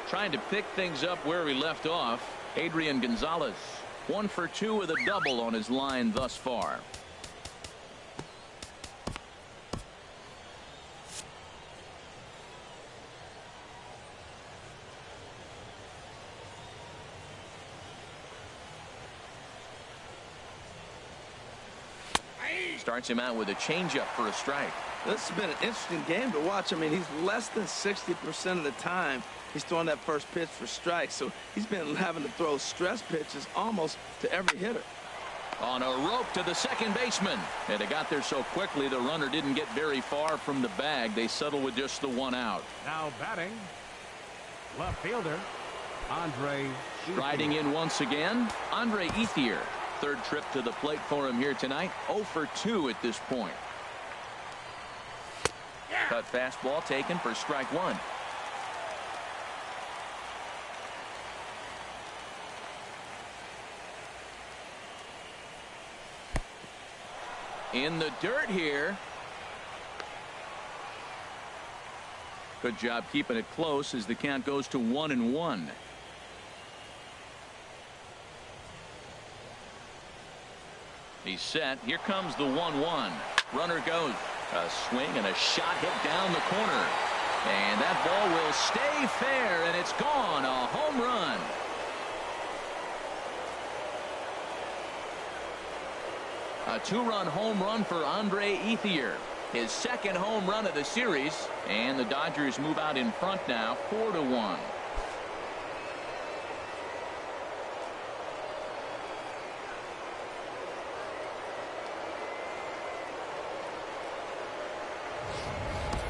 Trying to pick things up where we left off, Adrian Gonzalez. 1 for 2 with a double on his line thus far. Starts him out with a changeup for a strike. This has been an interesting game to watch. I mean, he's less than 60% of the time he's throwing that first pitch for strikes. So he's been having to throw stress pitches almost to every hitter. On a rope to the second baseman. And they got there so quickly the runner didn't get very far from the bag. They settle with just the 1 out. Now batting, left fielder, Andre. Striding in once again, Andre Ethier. Third trip to the plate for him here tonight. 0 for 2 at this point. Cut fastball taken for strike 1. In the dirt here. Good job keeping it close as the count goes to 1-1. He's set. Here comes the 1-1. Runner goes. A swing and a shot hit down the corner. And that ball will stay fair, and it's gone. A home run. A 2-run home run for Andre Ethier. His second home run of the series. And the Dodgers move out in front now, 4-1.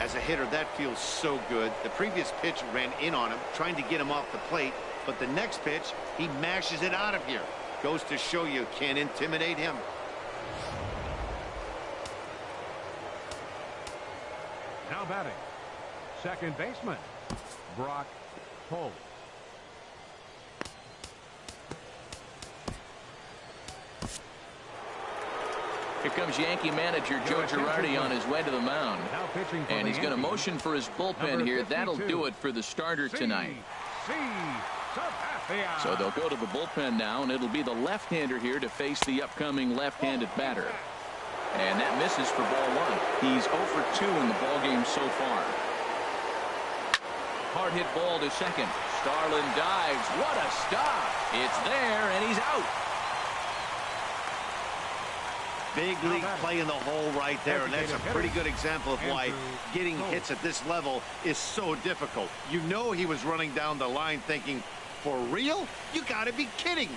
As a hitter, that feels so good. The previous pitch ran in on him, trying to get him off the plate. But the next pitch, he mashes it out of here. Goes to show you can't intimidate him. Now batting, second baseman, Brock Holt. Here comes Yankee manager Joe Girardi on his way to the mound. And he's going to motion for his bullpen here. That'll do it for the starter tonight. So they'll go to the bullpen now, and it'll be the left-hander here to face the upcoming left-handed batter. And that misses for ball one. He's 0 for 2 in the ballgame so far. Hard hit ball to second. Starlin dives. What a stop. It's there, and he's out. Big league play in the hole right there, and that's a pretty good example of why getting hits at this level is so difficult. You know he was running down the line thinking, for real? You got to be kidding me.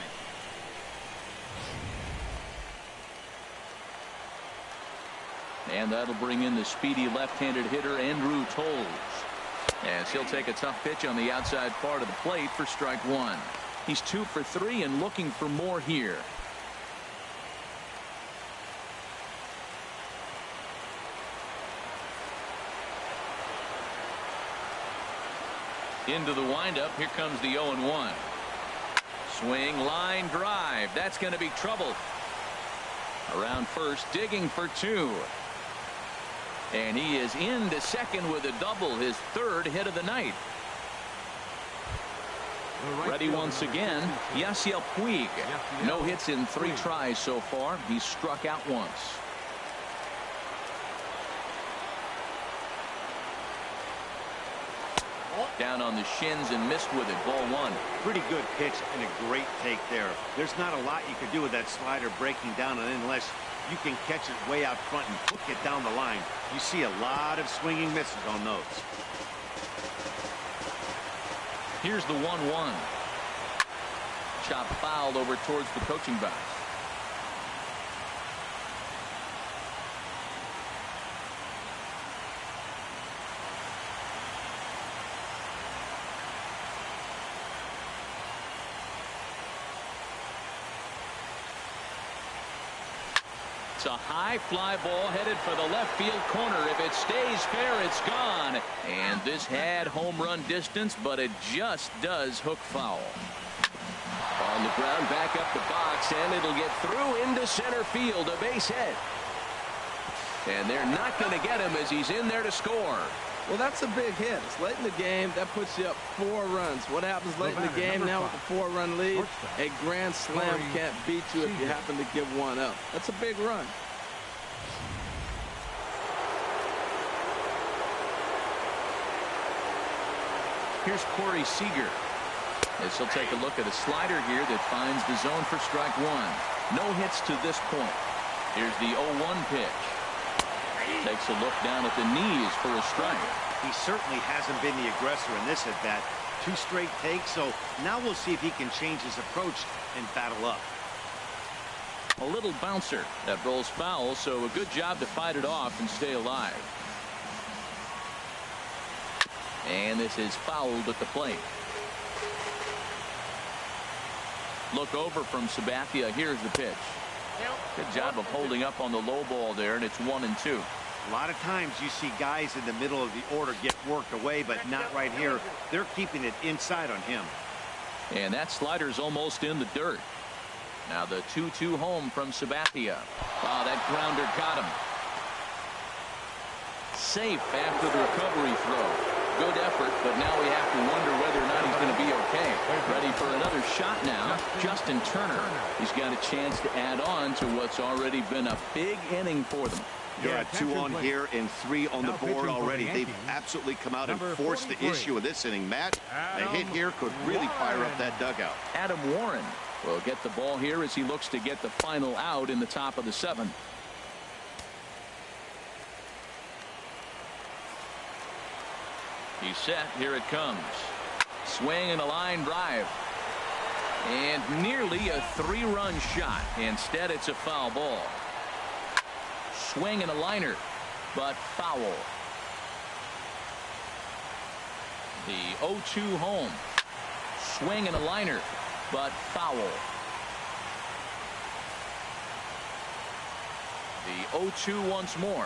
And that'll bring in the speedy left-handed hitter Andrew Toles. As he'll take a tough pitch on the outside part of the plate for strike one. He's 2 for 3 and looking for more here. Into the windup. Here comes the 0-1. Swing, line, drive. That's going to be trouble. Around first, digging for 2. And he is into second with a double, his 3rd hit of the night. Ready once again, Yasiel Puig. No hits in 3 tries so far. He's struck out once. Down on the shins and missed with it. Ball one. Pretty good pitch and a great take there. There's not a lot you can do with that slider breaking down, and unless you can catch it way out front and hook it down the line, you see a lot of swinging misses on those. Here's the 1-1. Chop fouled over towards the coaching box. It's a high fly ball headed for the left field corner. If it stays fair, it's gone. And this had home run distance, but it just does hook foul. On the ground, back up the box, and it'll get through into center field, a base hit. And they're not going to get him as he's in there to score. Well, that's a big hit. It's late in the game. That puts you up 4 runs. What happens late in the game now with a 4-run lead? A grand slam can't beat you if you happen to give one up. That's a big run. Here's Corey Seager. As he'll take a look at a slider here that finds the zone for strike one. No hits to this point. Here's the 0-1 pitch. Takes a look down at the knees for a strike. He certainly hasn't been the aggressor in this at bat. 2 straight takes, so now we'll see if he can change his approach and battle up. A little bouncer that rolls foul, so a good job to fight it off and stay alive. And this is fouled at the plate. Look over from Sabathia. Here's the pitch. Good job of holding up on the low ball there, and it's 1-2. A lot of times you see guys in the middle of the order get worked away, but not right here. They're keeping it inside on him. And that slider's almost in the dirt. Now the 2-2 home from Sabathia. Oh, that grounder got him. Safe after the recovery throw. Good effort, but now we have to wonder whether or not he's going to be okay. Ready for another shot now. Justin Turner. He's got a chance to add on to what's already been a big inning for them. Yeah, 2 on here and 3 on the board already. They've absolutely come out and forced the issue of this inning. Matt, a hit here could really fire up that dugout. Adam Warren will get the ball here as he looks to get the final out in the top of the 7th. He's set. Here it comes. Swing and a line drive. And nearly a 3-run shot. Instead, it's a foul ball. Swing and a liner, but foul. The 0-2 home. Swing and a liner, but foul. The 0-2 once more.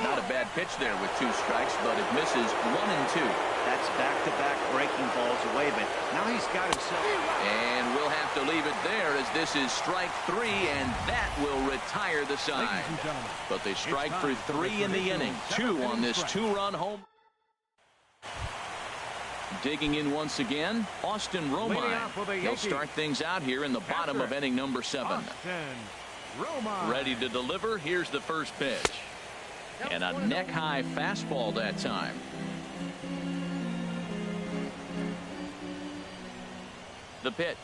Not a bad pitch there with 2 strikes, but it misses 1-2. That's back-to-back breaking balls away, but now he's got himself. And we'll have to leave it there as this is strike 3, and that will retire the side. But they strike for 3 in the inning. 2 on this 2-run home. Digging in once again, Austin Romine. He'll start things out here in the bottom of inning number 7. Ready to deliver. Here's the first pitch. And a neck-high fastball that time. The pitch.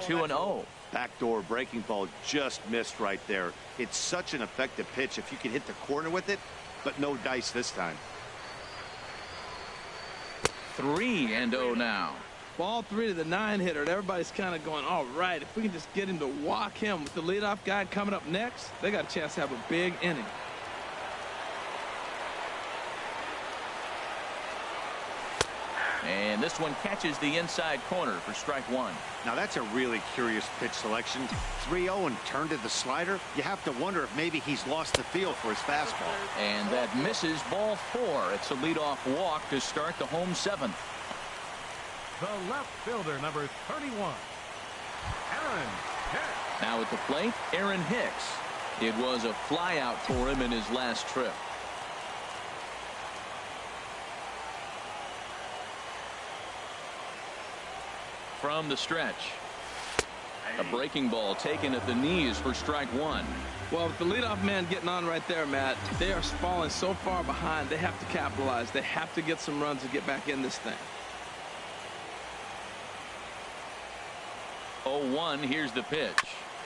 2-0. Backdoor breaking ball just missed right there. It's such an effective pitch if you can hit the corner with it, but no dice this time. 3-0 now. Ball 3 to the 9-hitter, and everybody's kind of going, all right, if we can just get him to walk him with the leadoff guy coming up next, they got a chance to have a big inning. And this one catches the inside corner for strike 1. Now that's a really curious pitch selection. 3-0 and turned to the slider. You have to wonder if maybe he's lost the feel for his fastball. And that misses ball 4. It's a leadoff walk to start the home 7th. The left fielder, number 31, Aaron Hicks. Now at the plate, Aaron Hicks. It was a flyout for him in his last trip. From the stretch. A breaking ball taken at the knees for strike 1. Well, with the leadoff man getting on right there, Matt, they are falling so far behind, they have to capitalize. They have to get some runs to get back in this thing. 0-1, here's the pitch.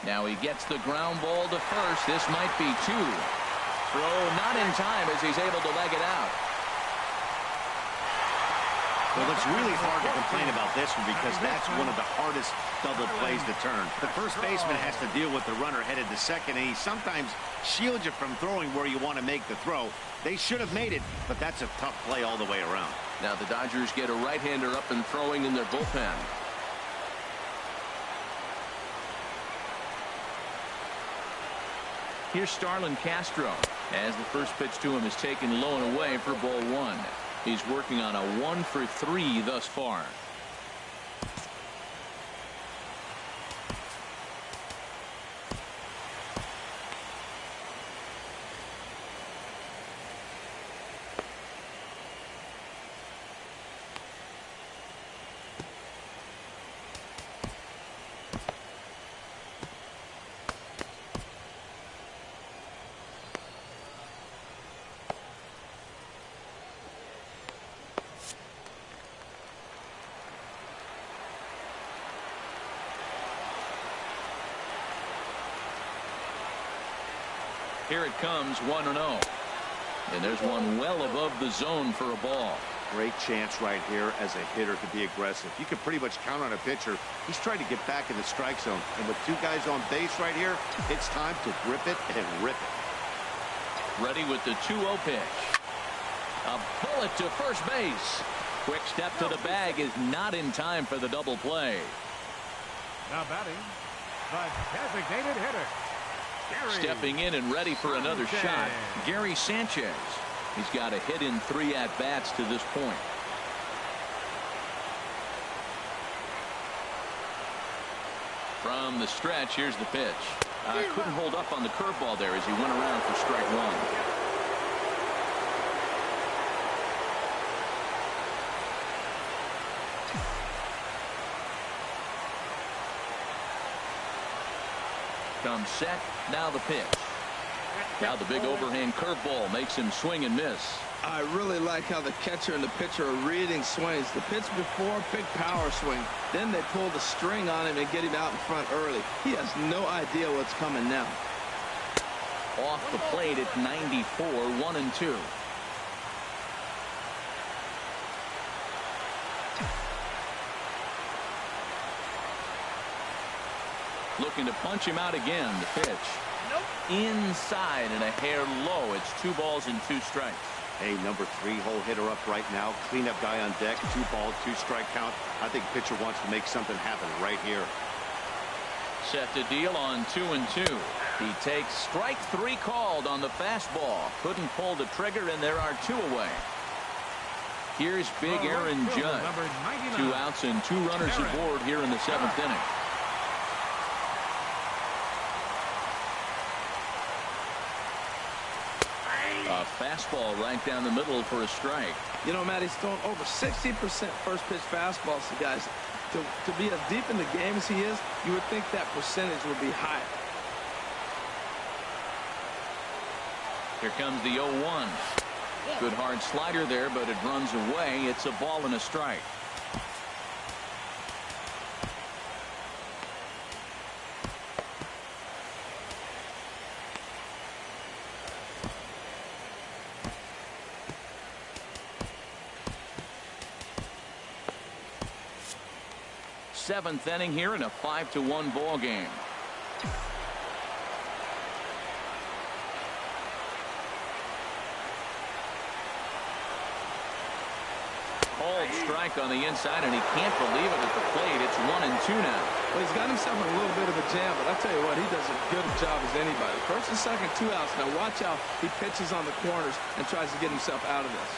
Now he gets the ground ball to first. This might be 2. Throw not in time as he's able to leg it out. Well, it's really hard to complain about this one because that's one of the hardest double plays to turn. The first baseman has to deal with the runner headed to second, and he sometimes shields you from throwing where you want to make the throw. They should have made it, but that's a tough play all the way around. Now the Dodgers get a right-hander up and throwing in their bullpen. Here's Starlin Castro as the first pitch to him is taken low and away for ball 1. He's working on a 1-for-3 thus far. Here it comes, 1-0. And there's one well above the zone for a ball. Great chance right here as a hitter to be aggressive. You can pretty much count on a pitcher. He's trying to get back in the strike zone. And with 2 guys on base right here, it's time to grip it and rip it. Ready with the 2-0 pitch. A bullet to first base. Quick step to the bag is not in time for the double play. Now batting, the designated hitter. Stepping in and ready for another shot, Gary Sanchez. He's got a hit in 3 at-bats to this point. From the stretch, here's the pitch. Couldn't hold up on the curveball there as he went around for strike 1. Comes set. Now the pitch. Now the big overhand curveball makes him swing and miss. I really like how the catcher and the pitcher are reading swings. The pitch before, big power swing. Then they pull the string on him and get him out in front early. He has no idea what's coming now. Off the plate at 94, 1-2. Looking to punch him out again. The pitch. Nope. Inside and a hair low. It's 2 balls and 2 strikes. Hey, number 3 hole hitter up right now. Cleanup guy on deck. 2 balls, 2 strike count. I think pitcher wants to make something happen right here. Set to deal on 2-2. He takes strike 3 called on the fastball. Couldn't pull the trigger, and there are 2 away. Here's big Aaron Judge. 2 outs and 2 runners aboard here in the 7th inning. A fastball right down the middle for a strike. You know, Matt, he's thrown over 60% first pitch fastballs to guys. To be as deep in the game as he is, you would think that percentage would be higher. Here comes the 0-1. Good hard slider there, but it runs away. It's a ball and a strike. Seventh inning here in a 5-1 ball game. Called strike on the inside, and he can't believe it at the plate. It's 1-2 now. Well, he's got himself in a little bit of a jam, but I'll tell you what, he does as good a job as anybody. First and second, 2 outs. Now watch how he pitches on the corners and tries to get himself out of this.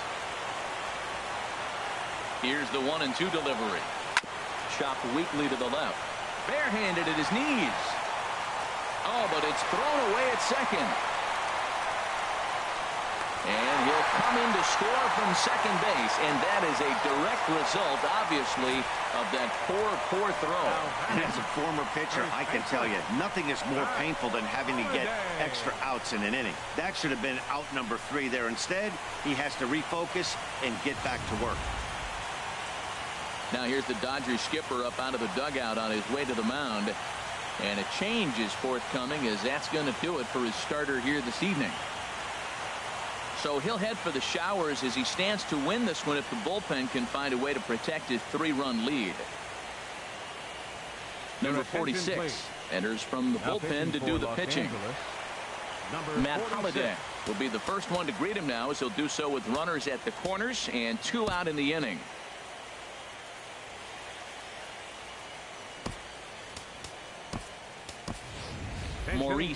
Here's the 1-2 delivery. Chopped weakly to the left. Barehanded at his knees. Oh, but it's thrown away at second. And he'll come in to score from second base, and that is a direct result, obviously, of that poor throw. And as a former pitcher, I can tell you, nothing is more painful than having to get extra outs in an inning. That should have been out number 3 there. Instead, he has to refocus and get back to work. Now here's the Dodgers skipper up out of the dugout on his way to the mound. And a change is forthcoming, as that's going to do it for his starter here this evening. So he'll head for the showers as he stands to win this one if the bullpen can find a way to protect his 3-run lead. Number 46 enters from the bullpen to do the pitching. Matt Holliday will be the first one to greet him now, as he'll do so with runners at the corners and 2 out in the inning. Maurice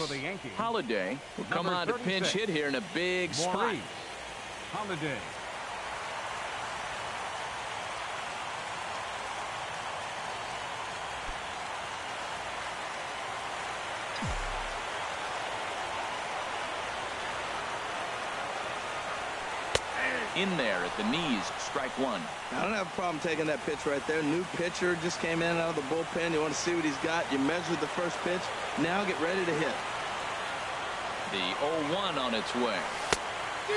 Holliday will come on to pinch hit here in a big spot. Holliday. In there at the knees, strike 1. I don't have a problem taking that pitch right there. New pitcher just came in out of the bullpen. You want to see what he's got. You measured the first pitch. Now get ready to hit. The 0-1 on its way.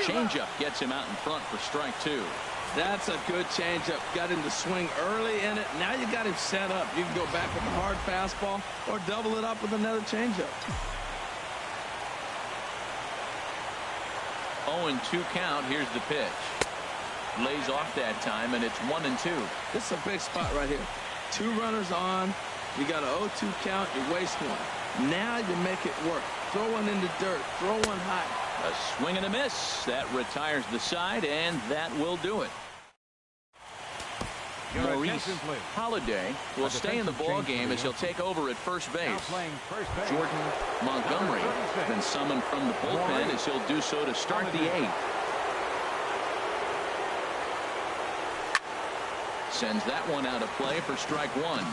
Changeup gets him out in front for strike 2. That's a good changeup. Got him to swing early in it. Now you got him set up. You can go back with a hard fastball or double it up with another changeup. 0-2 count. Here's the pitch. Lays off that time, and it's 1-2. This is a big spot right here. 2 runners on. You got an 0-2 count. You waste 1. Now you make it work. Throw one in the dirt. Throw one high. A swing and a miss. That retires the side, and that will do it. Maurice Holliday will stay in the ball game as he'll take over at first base. Jordan Montgomery been summoned from the bullpen as he'll do so to start the 8th. Sends that one out of play for strike 1.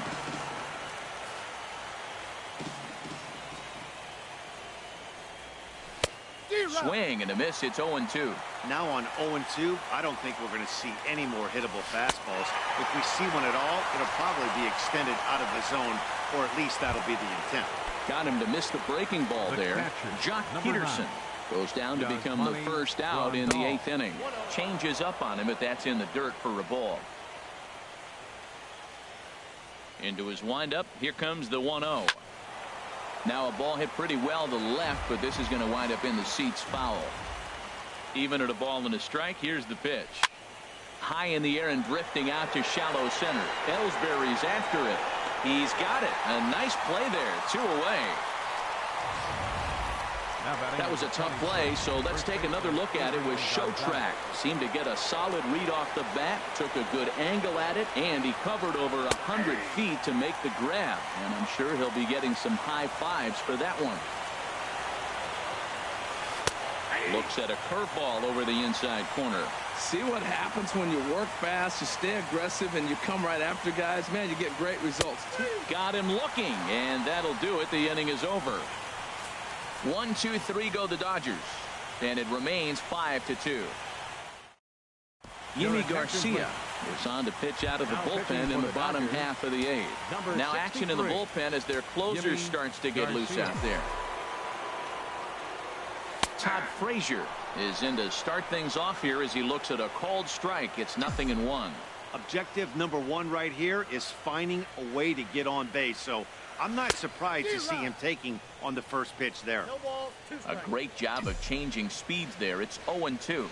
Swing and a miss. It's 0-2. Now on 0-2, I don't think we're going to see any more hittable fastballs. If we see one at all, it'll probably be extended out of the zone, or at least that'll be the intent. Got him to miss the breaking ball there. Jock Peterson goes down to become the first out in the 8th inning. Changes up on him, but that's in the dirt for a ball. Into his windup. Here comes the 1-0. Now a ball hit pretty well to left, but this is going to wind up in the seats foul. Even at a ball and a strike, here's the pitch. High in the air and drifting out to shallow center. Ellsbury's after it. He's got it. A nice play there. 2 away. That was a tough play, so let's take another look at it with Show Track. Seemed to get a solid read off the bat, took a good angle at it, and he covered over 100 feet to make the grab. And I'm sure he'll be getting some high fives for that one. Looks at a curveball over the inside corner. See what happens when you work fast, you stay aggressive, and you come right after guys. Man, you get great results. Got him looking, and that'll do it. The inning is over. 1, 2, 3 go the Dodgers, and it remains 5-2. Yimi Garcia is on to pitch out of the bullpen in the bottom half of the 8th. Now action in the bullpen as their closer starts to get loose out there. Todd Frazier is in to start things off here as he looks at a called strike. It's 0-1. Objective number 1 right here is finding a way to get on base. So I'm not surprised to see him taking on the first pitch there. No ball, 2 A strikes. great job of changing speeds there. It's 0-2.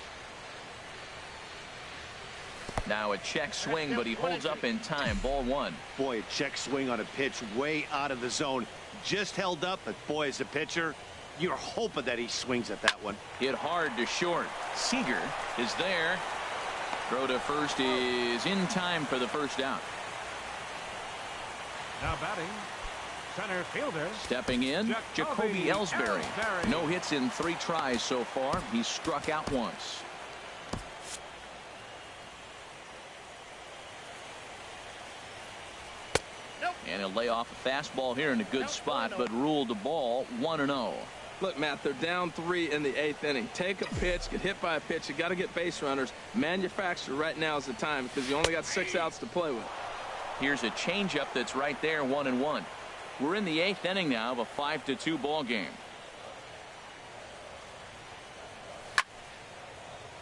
Now a check swing, but he holds up in time. Ball 1. Boy, a check swing on a pitch way out of the zone. Just held up, but boy, as a pitcher, you're hoping that he swings at that one. Hit hard to short. Seager is there. Throw to first is in time for the first out. Now batting, center fielder. Stepping in, Jacoby Ellsbury. Ellsbury. No hits in 3 tries so far. He's struck out once. And he'll lay off a fastball here in a good spot, but ruled the ball 1-0. Look, Matt, they're down 3 in the 8th inning. Take a pitch, get hit by a pitch. You got to get base runners. Manufacture right now is the time because you only got 6 outs to play with. Here's a changeup that's right there, 1-1. We're in the 8th inning now of a 5-2 ball game.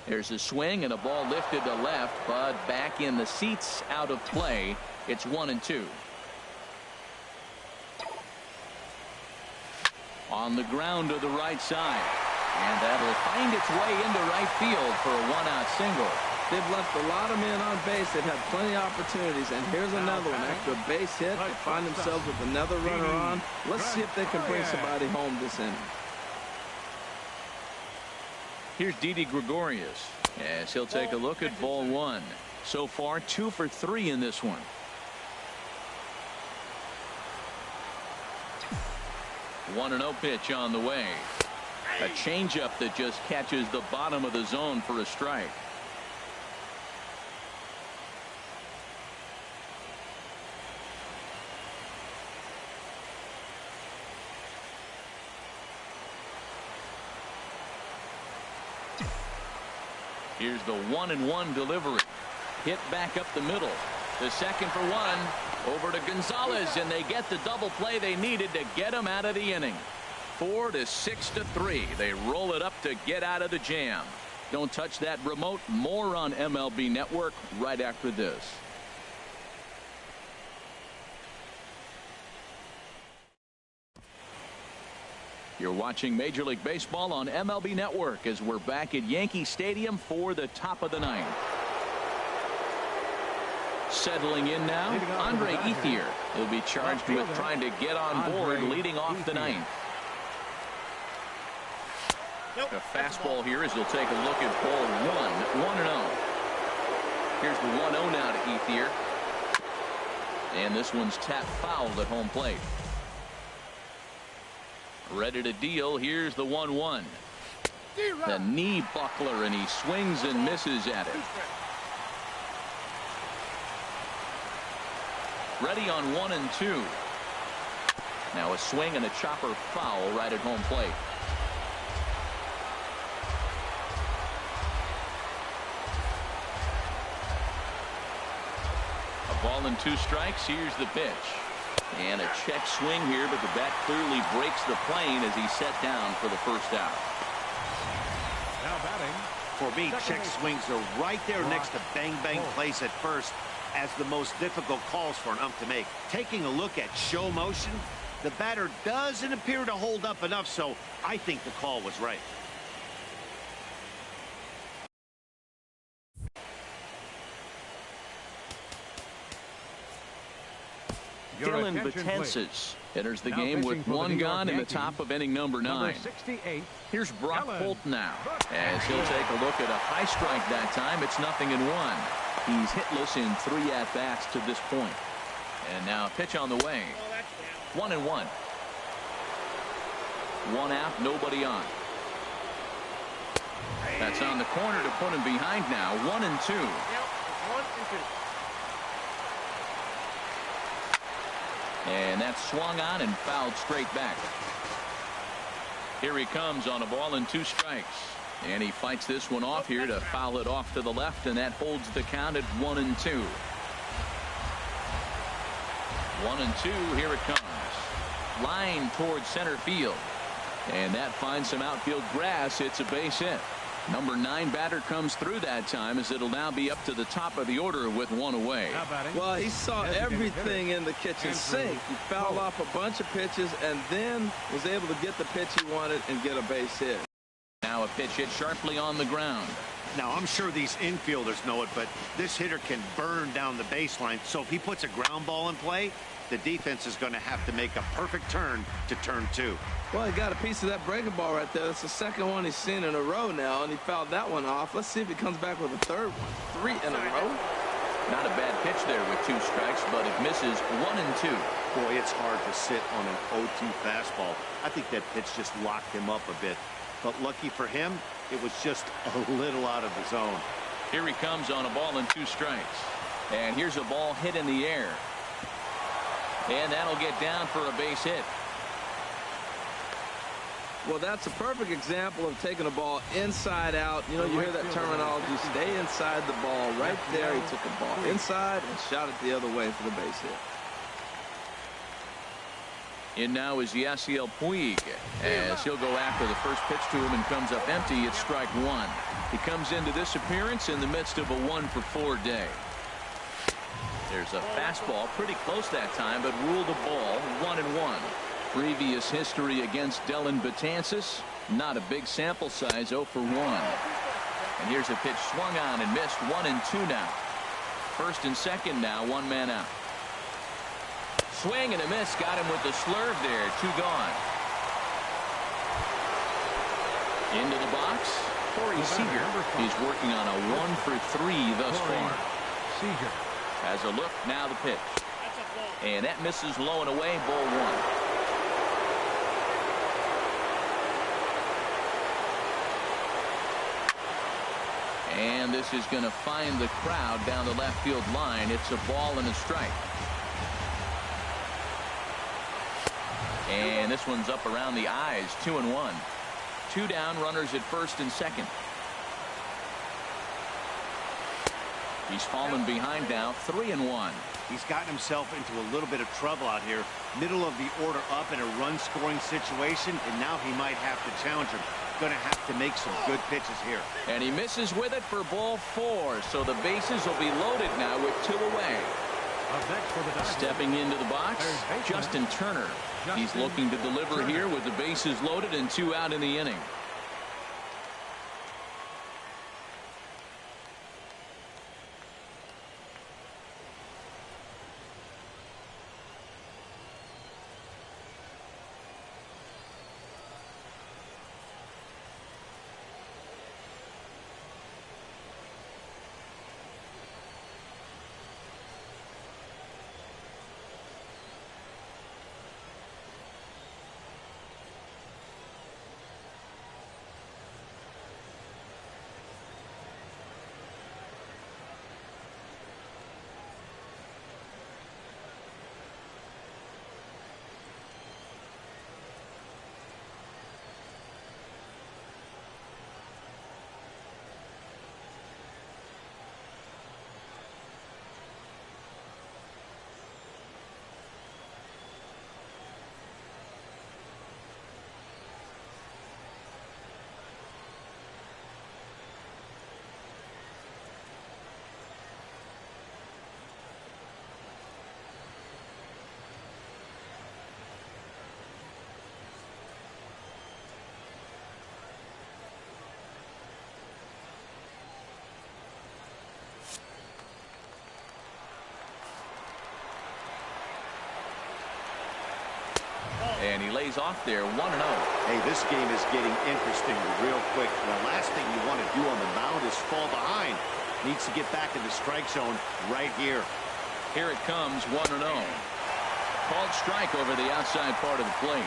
There's a swing and a ball lifted to left, but back in the seats, out of play. It's 1-2. On the ground to the right side, and that'll find its way into right field for a 1-out single. They've left a lot of men on base. They've had plenty of opportunities, and here's another one. After a base hit, they find themselves with another runner on. Let's see if they can bring somebody home this inning. Here's Didi Gregorius as he'll take a look at ball 1. So far 2 for 3 in this one. One 1-0 pitch on the way. A changeup that just catches the bottom of the zone for a strike. Here's the 1-1 delivery. Hit back up the middle. The second for 1. Over to Gonzalez, and they get the double play they needed to get him out of the inning. 4-6-3. They roll it up to get out of the jam. Don't touch that remote. More on MLB Network right after this. You're watching Major League Baseball on MLB Network as we're back at Yankee Stadium for the top of the 9th. Settling in now, Andre Ethier. He'll be charged with trying to get on board leading off the 9th. A fastball here as he'll take a look at ball 1, 1-0. Here's the 1-0 now to Ethier. And this one's tapped foul at home plate. Ready to deal. Here's the 1-1. The knee buckler, and he swings and misses at it. Ready on 1 and 2. Now a swing and a chopper foul right at home plate. A ball and 2 strikes. Here's the pitch. And a check swing here, but the bat clearly breaks the plane as he's set down for the first out. Now batting. For me, check swings are right there next to bang-bang plays at first as the most difficult calls for an ump to make. Taking a look at show motion, the batter doesn't appear to hold up enough, so I think the call was right. Dylan Betances Enters the Now game pitching with for the one New York gone in the Yankees, top of inning number 9. Number 68. Here's Brock Allen. Holt now, as he'll take a look at a high strike that time. It's 0-1. He's hitless in 3 at-bats to this point. And now a pitch on the way. 1-1. 1 out, nobody on. That's on the corner to put him behind now. 1-2. Yep, 1-2. And that's swung on and fouled straight back. Here he comes on a ball and 2 strikes. And he fights this one off here to foul it off to the left, and that holds the count at 1-2. 1-2, here it comes. Line towards center field. And that finds some outfield grass. It's a base hit. Number 9 batter comes through that time, as it'll now be up to the top of the order with 1 away. Well, he saw everything in the kitchen sink. He fouled off a bunch of pitches and then was able to get the pitch he wanted and get a base hit. Now a pitch hit sharply on the ground. Now, I'm sure these infielders know it, but this hitter can burn down the baseline. So if he puts a ground ball in play, the defense is going to have to make a perfect turn to turn 2. Well, he got a piece of that breaking ball right there. That's the second one he's seen in a row now, and he fouled that one off. Let's see if he comes back with a third one. 3 in a row. Not a bad pitch there with 2 strikes, but it misses. 1-2. Boy, it's hard to sit on an 0-2 fastball. I think that pitch just locked him up a bit. But lucky for him, it was just a little out of the zone. Here he comes on a ball and 2 strikes. And here's a ball hit in the air. And that'll get down for a base hit. Well, that's a perfect example of taking a ball inside out. You know, you hear that terminology, stay inside the ball. Right there, he took the ball inside and shot it the other way for the base hit. In now is Yasiel Puig, as he'll go after the first pitch to him and comes up empty. It's strike 1. He comes into this appearance in the midst of a 1-for-4 day. There's a fastball pretty close that time, but ruled a ball. 1-1. Previous history against Dellin Betances, not a big sample size. 0 for 1. And here's a pitch swung on and missed. 1-2 now. First and second now, 1 man out. Swing and a miss, got him with the slurve there. 2 gone. Into the box, Corey Seager. He's working on a 1 for 3 thus far. Seager has a look, now the pitch. And that misses low and away, ball 1. And this is going to find the crowd down the left field line. It's a ball and a strike. And this one's up around the eyes. 2-1. 2 down, runners at first and second. He's fallen behind now. 3-1. He's gotten himself into a little bit of trouble out here. Middle of the order up in a run-scoring situation, and now he might have to challenge him. Going to have to make some good pitches here. And he misses with it for ball 4. So the bases will be loaded now with 2 away. Stepping into the box, Justin Turner. He's looking to deliver here with the bases loaded and 2 out in the inning. And he lays off there 1-0. Hey, this game is getting interesting real quick. The last thing you want to do on the mound is fall behind. Needs to get back in the strike zone right here. Here it comes, 1-0. Called strike over the outside part of the plate.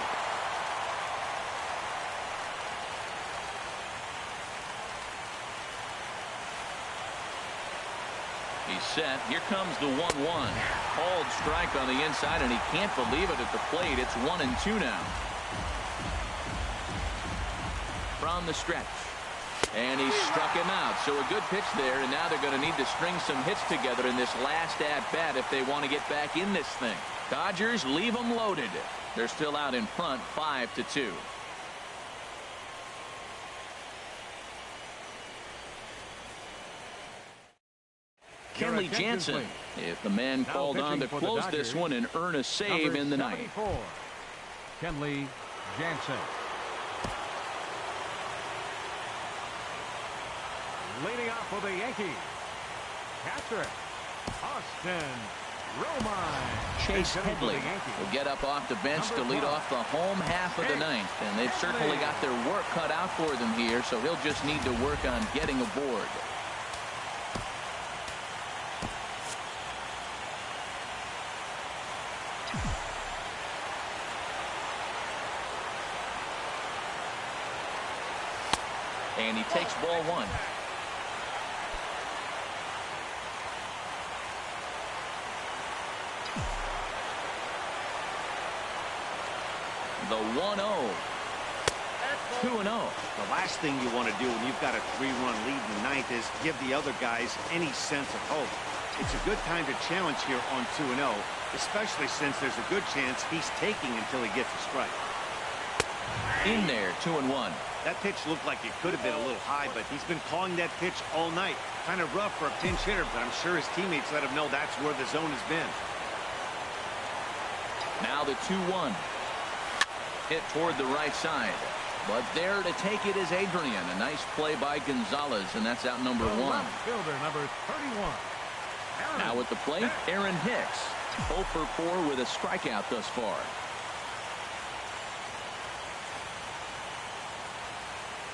He's set. Here comes the 1-1. Called strike on the inside, and he can't believe it at the plate. It's 1-2 now. From the stretch. And he struck him out. So a good pitch there, and now they're going to need to string some hits together in this last at-bat if they want to get back in this thing. Dodgers leave them loaded. They're still out in front, 5-2. Kenley Jansen, if the man called on to close this one and earn a save in the ninth. Kenley Jansen. Leading off for the Yankees. Catcher, Austin Romine. Chase Headley will get up off the bench to lead off the home half of the ninth. And they've certainly got their work cut out for them here, so he'll just need to work on getting aboard. And he takes ball one. The 1-0. 2-0. The last thing you want to do when you've got a 3-run lead in the ninth is give the other guys any sense of hope. It's a good time to challenge here on 2-0, especially since there's a good chance he's taking until he gets a strike. In there, 2-1. That pitch looked like it could have been a little high, but he's been calling that pitch all night. Kind of rough for a pinch hitter, but I'm sure his teammates let him know that's where the zone has been. Now the 2-1. Hit toward the right side. But there to take it is Adrian. A nice play by Gonzalez, and that's out number one. Fielder number 31. Now at the plate, Aaron Hicks. 0 for 4 with a strikeout thus far.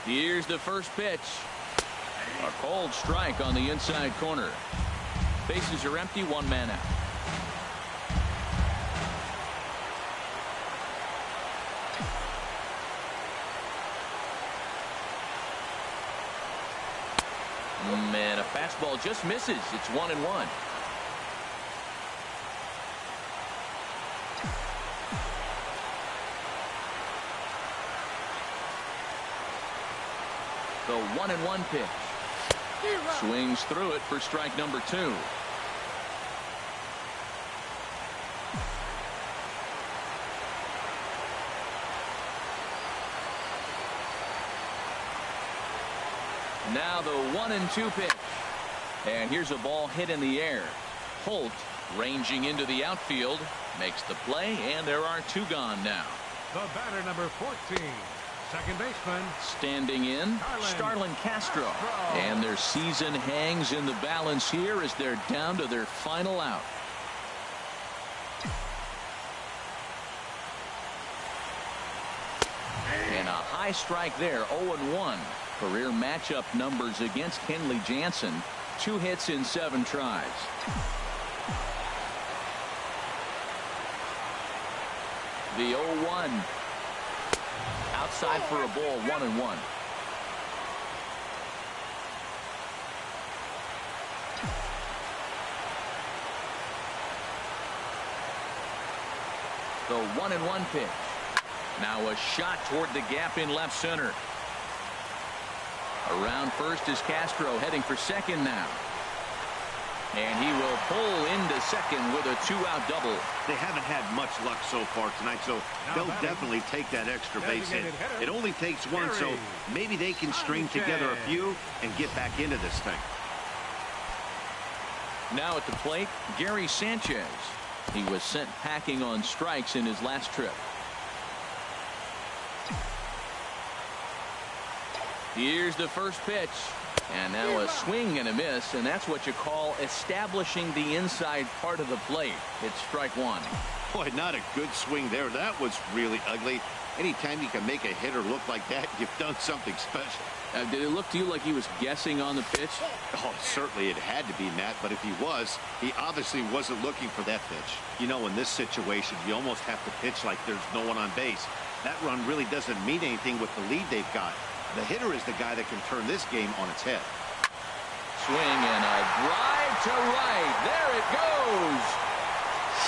Here's the first pitch. A called strike on the inside corner. Bases are empty, one man out. And a fastball just misses. It's 1-1. The 1-1 pitch. Swings through it for strike number 2. Now the 1-2 pitch. And here's a ball hit in the air. Holt ranging into the outfield makes the play, and there are 2 gone now. The batter number 14. Second baseman. Standing in, Starlin Castro. And their season hangs in the balance here as they're down to their final out. And a high strike there, 0-1. Career matchup numbers against Kenley Jansen. 2 hits in 7 tries. The 0-1. Outside for a ball, 1-1. The 1-1 pitch. Now a shot toward the gap in left center. Around first is Castro, heading for second now. And he will pull into second with a 2-out double. They haven't had much luck so far tonight, so they'll definitely take that extra base hit. It only takes one, so maybe they can string together a few and get back into this thing. Now at the plate, Gary Sanchez. He was sent packing on strikes in his last trip. Here's the first pitch. And now a swing and a miss, and that's what you call establishing the inside part of the plate. It's strike one. Boy, not a good swing there. That was really ugly. Anytime you can make a hitter look like that, you've done something special. Did it look to you like he was guessing on the pitch? Oh, certainly it had to be, Matt, but if he was, he obviously wasn't looking for that pitch. You know, in this situation, you almost have to pitch like there's no one on base. That run really doesn't mean anything with the lead they've got. The hitter is the guy that can turn this game on its head. Swing and a drive to right. There it goes.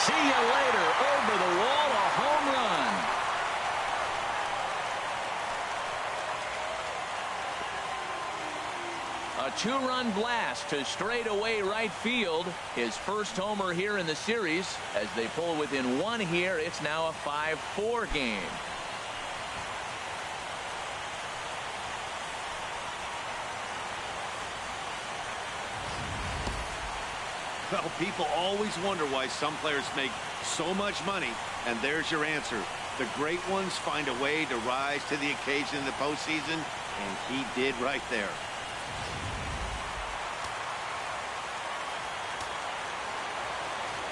See you later. Over the wall, a home run. A two-run blast to straightaway right field. His first homer here in the series. As they pull within one here, it's now a 5-4 game. Well, people always wonder why some players make so much money, and there's your answer. The great ones find a way to rise to the occasion in the postseason, and he did right there.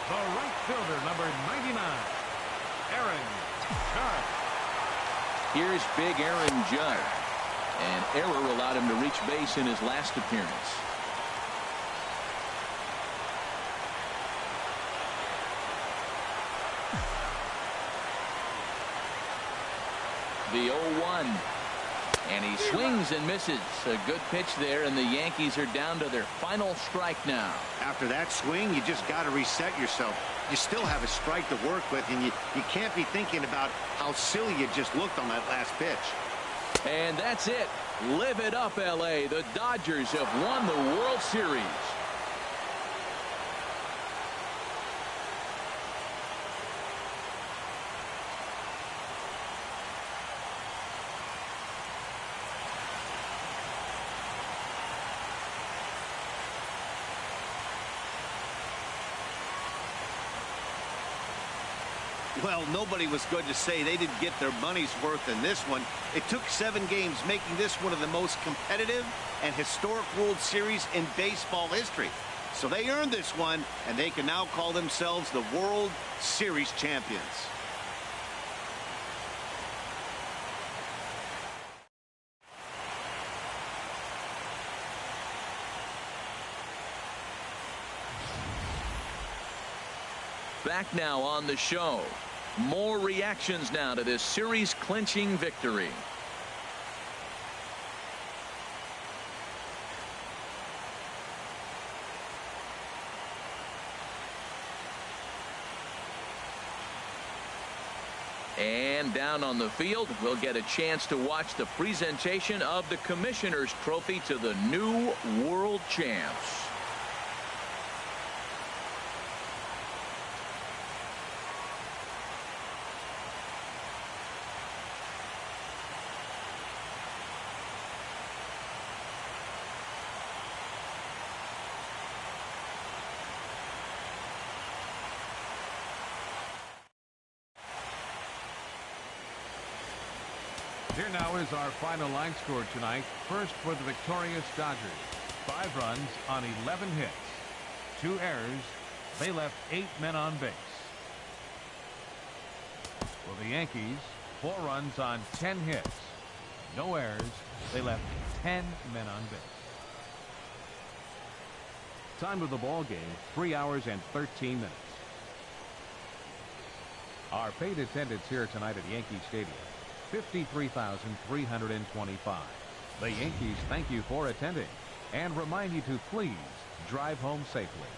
The right fielder, number 99, Aaron Judge. Here's big Aaron Judge. An error allowed him to reach base in his last appearance. The 0-1. And he swings and misses. A good pitch there, and the Yankees are down to their final strike now. After that swing, you just got to reset yourself. You still have a strike to work with, and you can't be thinking about how silly you just looked on that last pitch. And that's it. Live it up, L.A. The Dodgers have won the World Series. Well, nobody was going to say they didn't get their money's worth in this one. It took 7 games, making this one of the most competitive and historic World Series in baseball history. So they earned this one, and they can now call themselves the World Series champions. Back now on the show. More reactions now to this series-clinching victory. And down on the field, we'll get a chance to watch the presentation of the Commissioner's Trophy to the new world champs. Here now is our final line score tonight. First for the victorious Dodgers. 5 runs on 11 hits. 2 errors. They left 8 men on base. For the Yankees, 4 runs on 10 hits. No errors. They left 10 men on base. Time of the ball game, 3 hours and 13 minutes. Our paid attendance here tonight at Yankee Stadium, 53,325. The Yankees thank you for attending and remind you to please drive home safely.